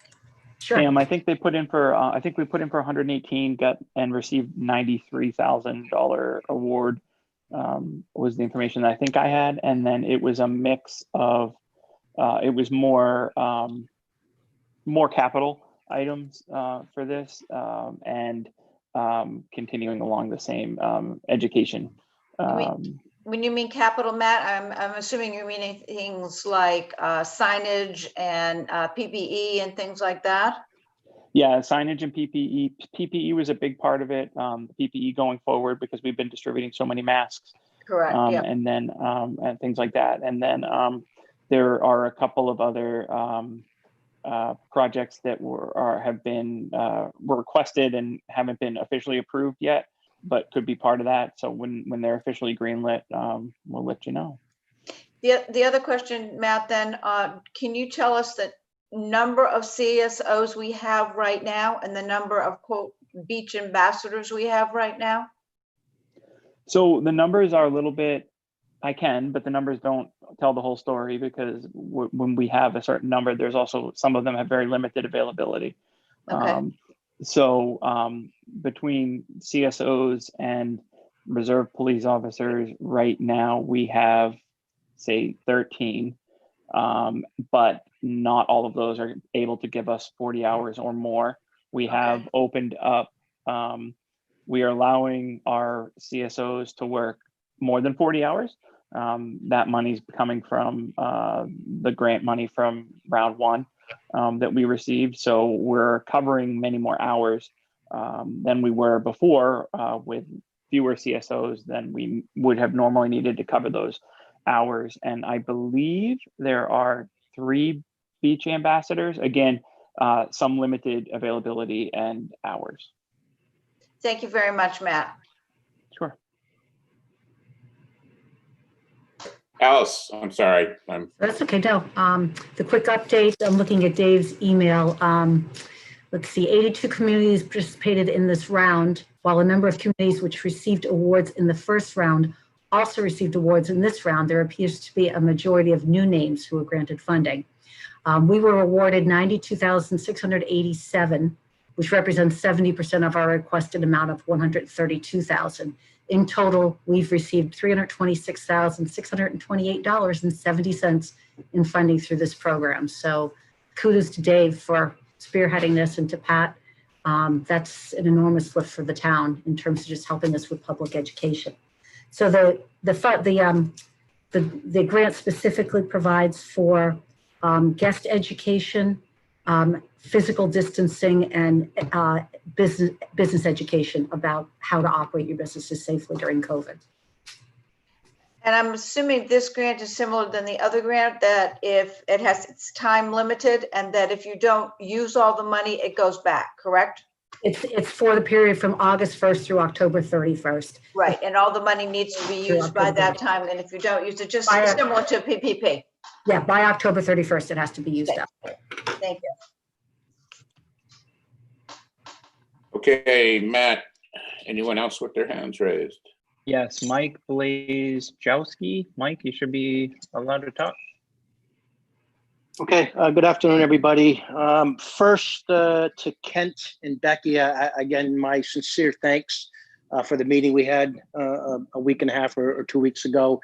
S8: Sure.
S10: Pam, I think they put in for, I think we put in for 118, got and received $93,000 award was the information that I think I had. And then it was a mix of, it was more capital items for this and continuing along the same education.
S6: When you mean capital, Matt, I'm assuming you're meaning things like signage and PPE and things like that?
S10: Yeah, signage and PPE. PPE was a big part of it. PPE going forward because we've been distributing so many masks.
S6: Correct. Yeah.
S10: And then and things like that. And then there are a couple of other projects that were requested and haven't been officially approved yet, but could be part of that. So when they're officially greenlit, we'll let you know.
S6: The other question, Matt, then, can you tell us the number of CSOs we have right now and the number of, quote, beach ambassadors we have right now?
S10: So the numbers are a little bit, but the numbers don't tell the whole story because when we have a certain number, there's also, some of them have very limited availability.
S6: Okay.
S10: Between CSOs and reserve police officers right now, we have, say, 13, but not all of those are able to give us 40 hours or more. We have opened up, we are allowing our CSOs to work more than 40 hours. That money's coming from the grant money from round one that we received. So we're covering many more hours than we were before with fewer CSOs than we would have normally needed to cover those hours. And I believe there are 3 beach ambassadors, again, some limited availability and hours.
S6: Thank you very much, Matt.
S10: Sure.
S1: Alice, I'm sorry.
S8: That's okay. No, the quick update, I'm looking at Dave's email. Let's see, 82 communities participated in this round, while a number of communities which received awards in the first round also received awards in this round. There appears to be a majority of new names who were granted funding. We were awarded $92,687 which represents 70% of our requested amount of $132,000. In total, we've received $326,628.70 in funding through this program. So kudos to Dave for spearheading this, and to Pat. That's an enormous lift for the town in terms of just helping us with public education. So the grant specifically provides for guest education, physical distancing, and business education about how to operate your businesses safely during COVID.
S6: And I'm assuming this grant is similar than the other grant, that if it's time limited, and that if you don't use all the money, it goes back, correct?
S8: It's for the period from August 1st through October 31st.
S6: Right, and all the money needs to be used by that time, and if you don't use it, just similar to PPP.
S8: Yeah, by October 31st, it has to be used up.
S6: Thank you.
S1: Okay, Matt, anyone else with their hands raised?
S10: Yes, Mike Blazejowski. Mike, you should be allowed to talk.
S12: Okay, good afternoon, everybody. First, to Kent and Becky, again, my sincere thanks for the meeting we had a week and a half or 2 weeks ago.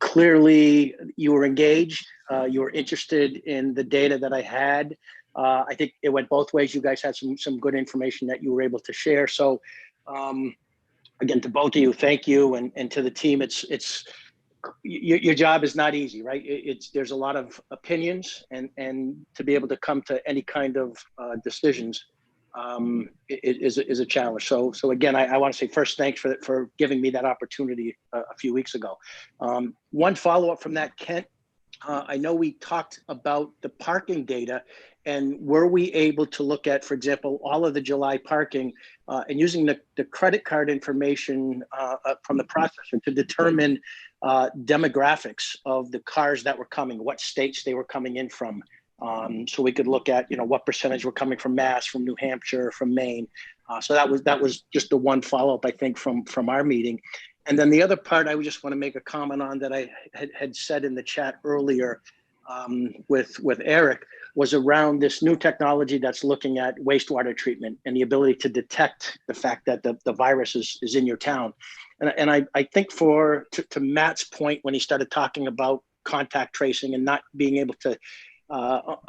S12: Clearly, you were engaged. You were interested in the data that I had. I think it went both ways. You guys had some good information that you were able to share. So, again, to both of you, thank you, and to the team. Your job is not easy, right? There's a lot of opinions, and to be able to come to any kind of decisions is a challenge. So again, I want to say first, thanks for giving me that opportunity a few weeks ago. One follow-up from that, Kent. I know we talked about the parking data, and were we able to look at, for example, all of the July parking and using the credit card information from the processor to determine demographics of the cars that were coming, what states they were coming in from. So we could look at, what percentage were coming from Mass, from New Hampshire, from Maine. So that was just the one follow-up, I think, from our meeting. And then the other part I would just want to make a comment on that I had said in the chat earlier with Eric, was around this new technology that's looking at wastewater treatment and the ability to detect the fact that the virus is in your town. And I think to Matt's point, when he started talking about contact tracing and not being able to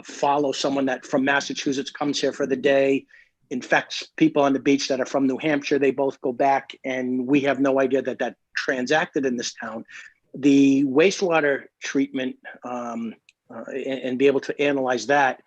S12: follow someone that from Massachusetts comes here for the day, infects people on the beach that are from New Hampshire, they both go back, and we have no idea that transacted in this town. The wastewater treatment and be able to analyze that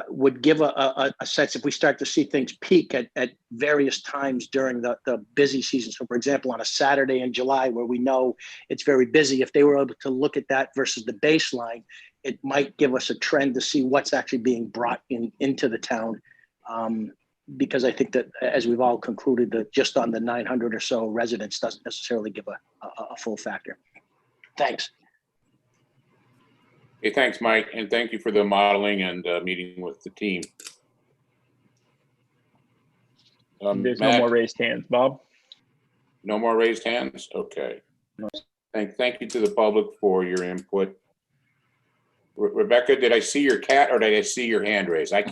S12: would give a sense if we start to see things peak at various times during the busy season. So for example, on a Saturday in July where we know it's very busy, if they were able to look at that versus the baseline, it might give us a trend to see what's actually being brought into the town. Because I think that, as we've all concluded, that just on the 900 or so residents doesn't necessarily give a full factor. Thanks.
S1: Hey, thanks, Mike, and thank you for the modeling and meeting with the team.
S10: There's
S1: Matt,
S10: no more raised hands, Bob.
S1: No more raised hands? Okay. Thank you to the public for your input. Rebecca, did I see your cat or did I see your hand raised? I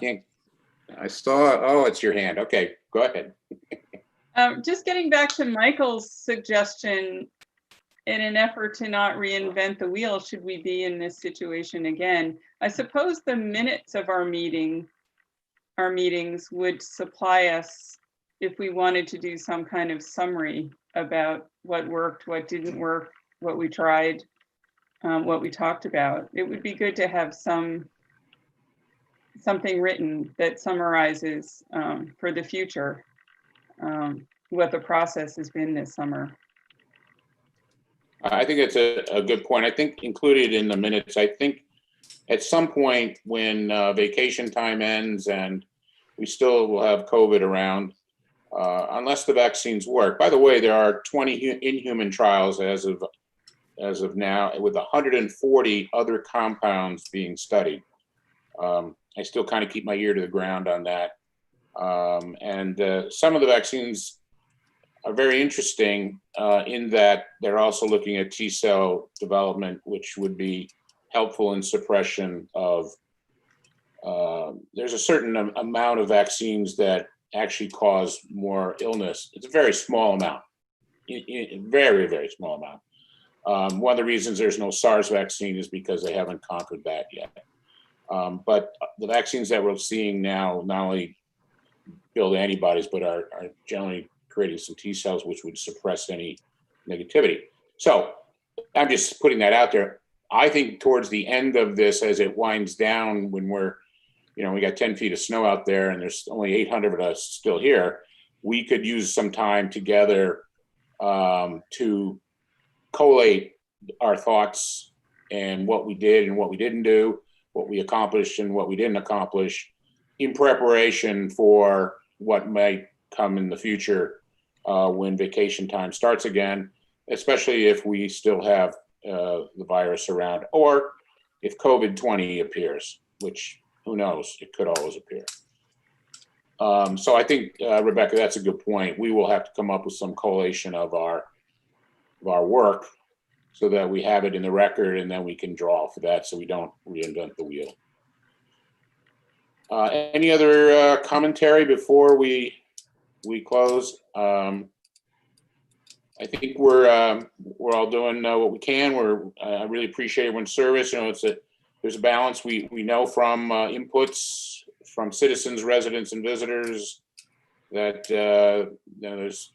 S1: saw, oh, it's your hand. Okay, go ahead.
S3: Just getting back to Michael's suggestion, in an effort to not reinvent the wheel, should we be in this situation again, I suppose the minutes of our meetings would supply us if we wanted to do some kind of summary about what worked, what didn't work, what we tried, what we talked about. It would be good to have something written that summarizes for the future what the process has been this summer.
S1: I think it's a good point. I think included in the minutes, I think at some point when vacation time ends and we still will have COVID around, unless the vaccines work. By the way, there are 20 in-human trials as of now, with 140 other compounds being studied. I still kind of keep my ear to the ground on that. And some of the vaccines are very interesting in that they're also looking at T-cell development, which would be helpful in suppression of there's a certain amount of vaccines that actually cause more illness. It's a very small amount, very, very small amount. One of the reasons there's no SARS vaccine is because they haven't conquered that yet. But the vaccines that we're seeing now not only build antibodies, but are generally creating some T cells, which would suppress any negativity. So I'm just putting that out there. I think towards the end of this, as it winds down, when we're, we got 10 feet of snow out there and there's only 800 of us still here, we could use some time together to collate our thoughts and what we did and what we didn't do, what we accomplished and what we didn't accomplish, in preparation for what might come in the future when vacation time starts again, especially if we still have the virus around, or if COVID-20 appears, which who knows, it could always appear. So I think, Rebecca, that's a good point. We will have to come up with some collation of our work so that we have it in the record, and then we can draw for that so we don't reinvent the wheel. Any other commentary before we close? I think we're all doing what we can. I really appreciate everyone's service. There's a balance. We know from inputs from citizens, residents, and visitors that there's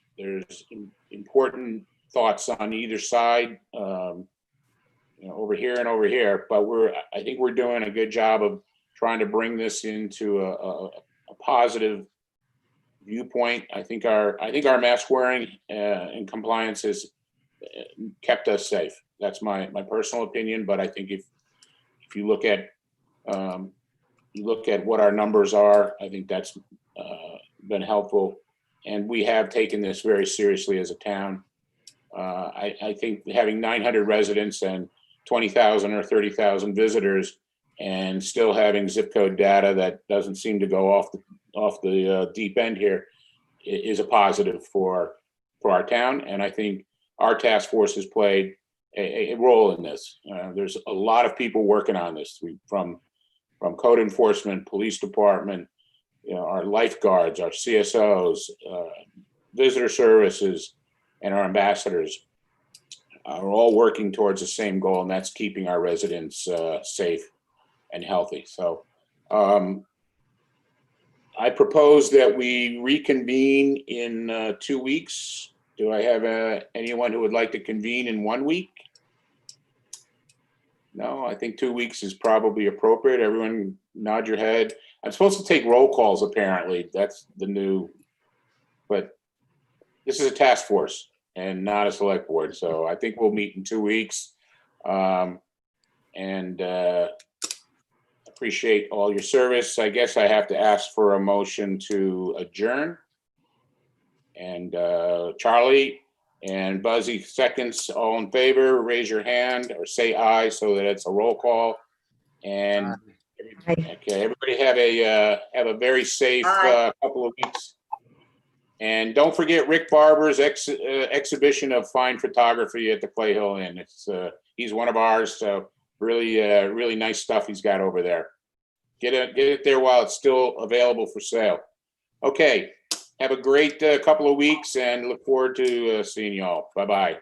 S1: important thoughts on either side, over here and over here. But I think we're doing a good job of trying to bring this into a positive viewpoint. I think our mask wearing and compliance has kept us safe. That's my personal opinion. But I think if you look at what our numbers are, I think that's been helpful. And we have taken this very seriously as a town. I think having 900 residents and 20,000 or 30,000 visitors, and still having zip code data that doesn't seem to go off the deep end here, is a positive for our town. And I think our task force has played a role in this. There's a lot of people working on this, from code enforcement, police department, our lifeguards, our CSOs, visitor services, and our ambassadors are all working towards the same goal, and that's keeping our residents safe and healthy. So I propose that we reconvene in 2 weeks. Do I have anyone who would like to convene in 1 week? No, I think 2 weeks is probably appropriate. Everyone nod your head. I'm supposed to take roll calls, apparently. That's the new, but this is a task force and not a select board. So I think we'll meet in 2 weeks. And appreciate all your service. I guess I have to ask for a motion to adjourn. And Charlie and Buzzy seconds. All in favor, raise your hand or say aye so that it's a roll call. And okay, everybody have a very safe couple of weeks. And don't forget Rick Barber's exhibition of fine photography at the Clay Hill Inn. He's one of ours, so really nice stuff he's got over there. Get it there while it's still available for sale. Okay, have a great couple of weeks and look forward to seeing y'all. Bye-bye.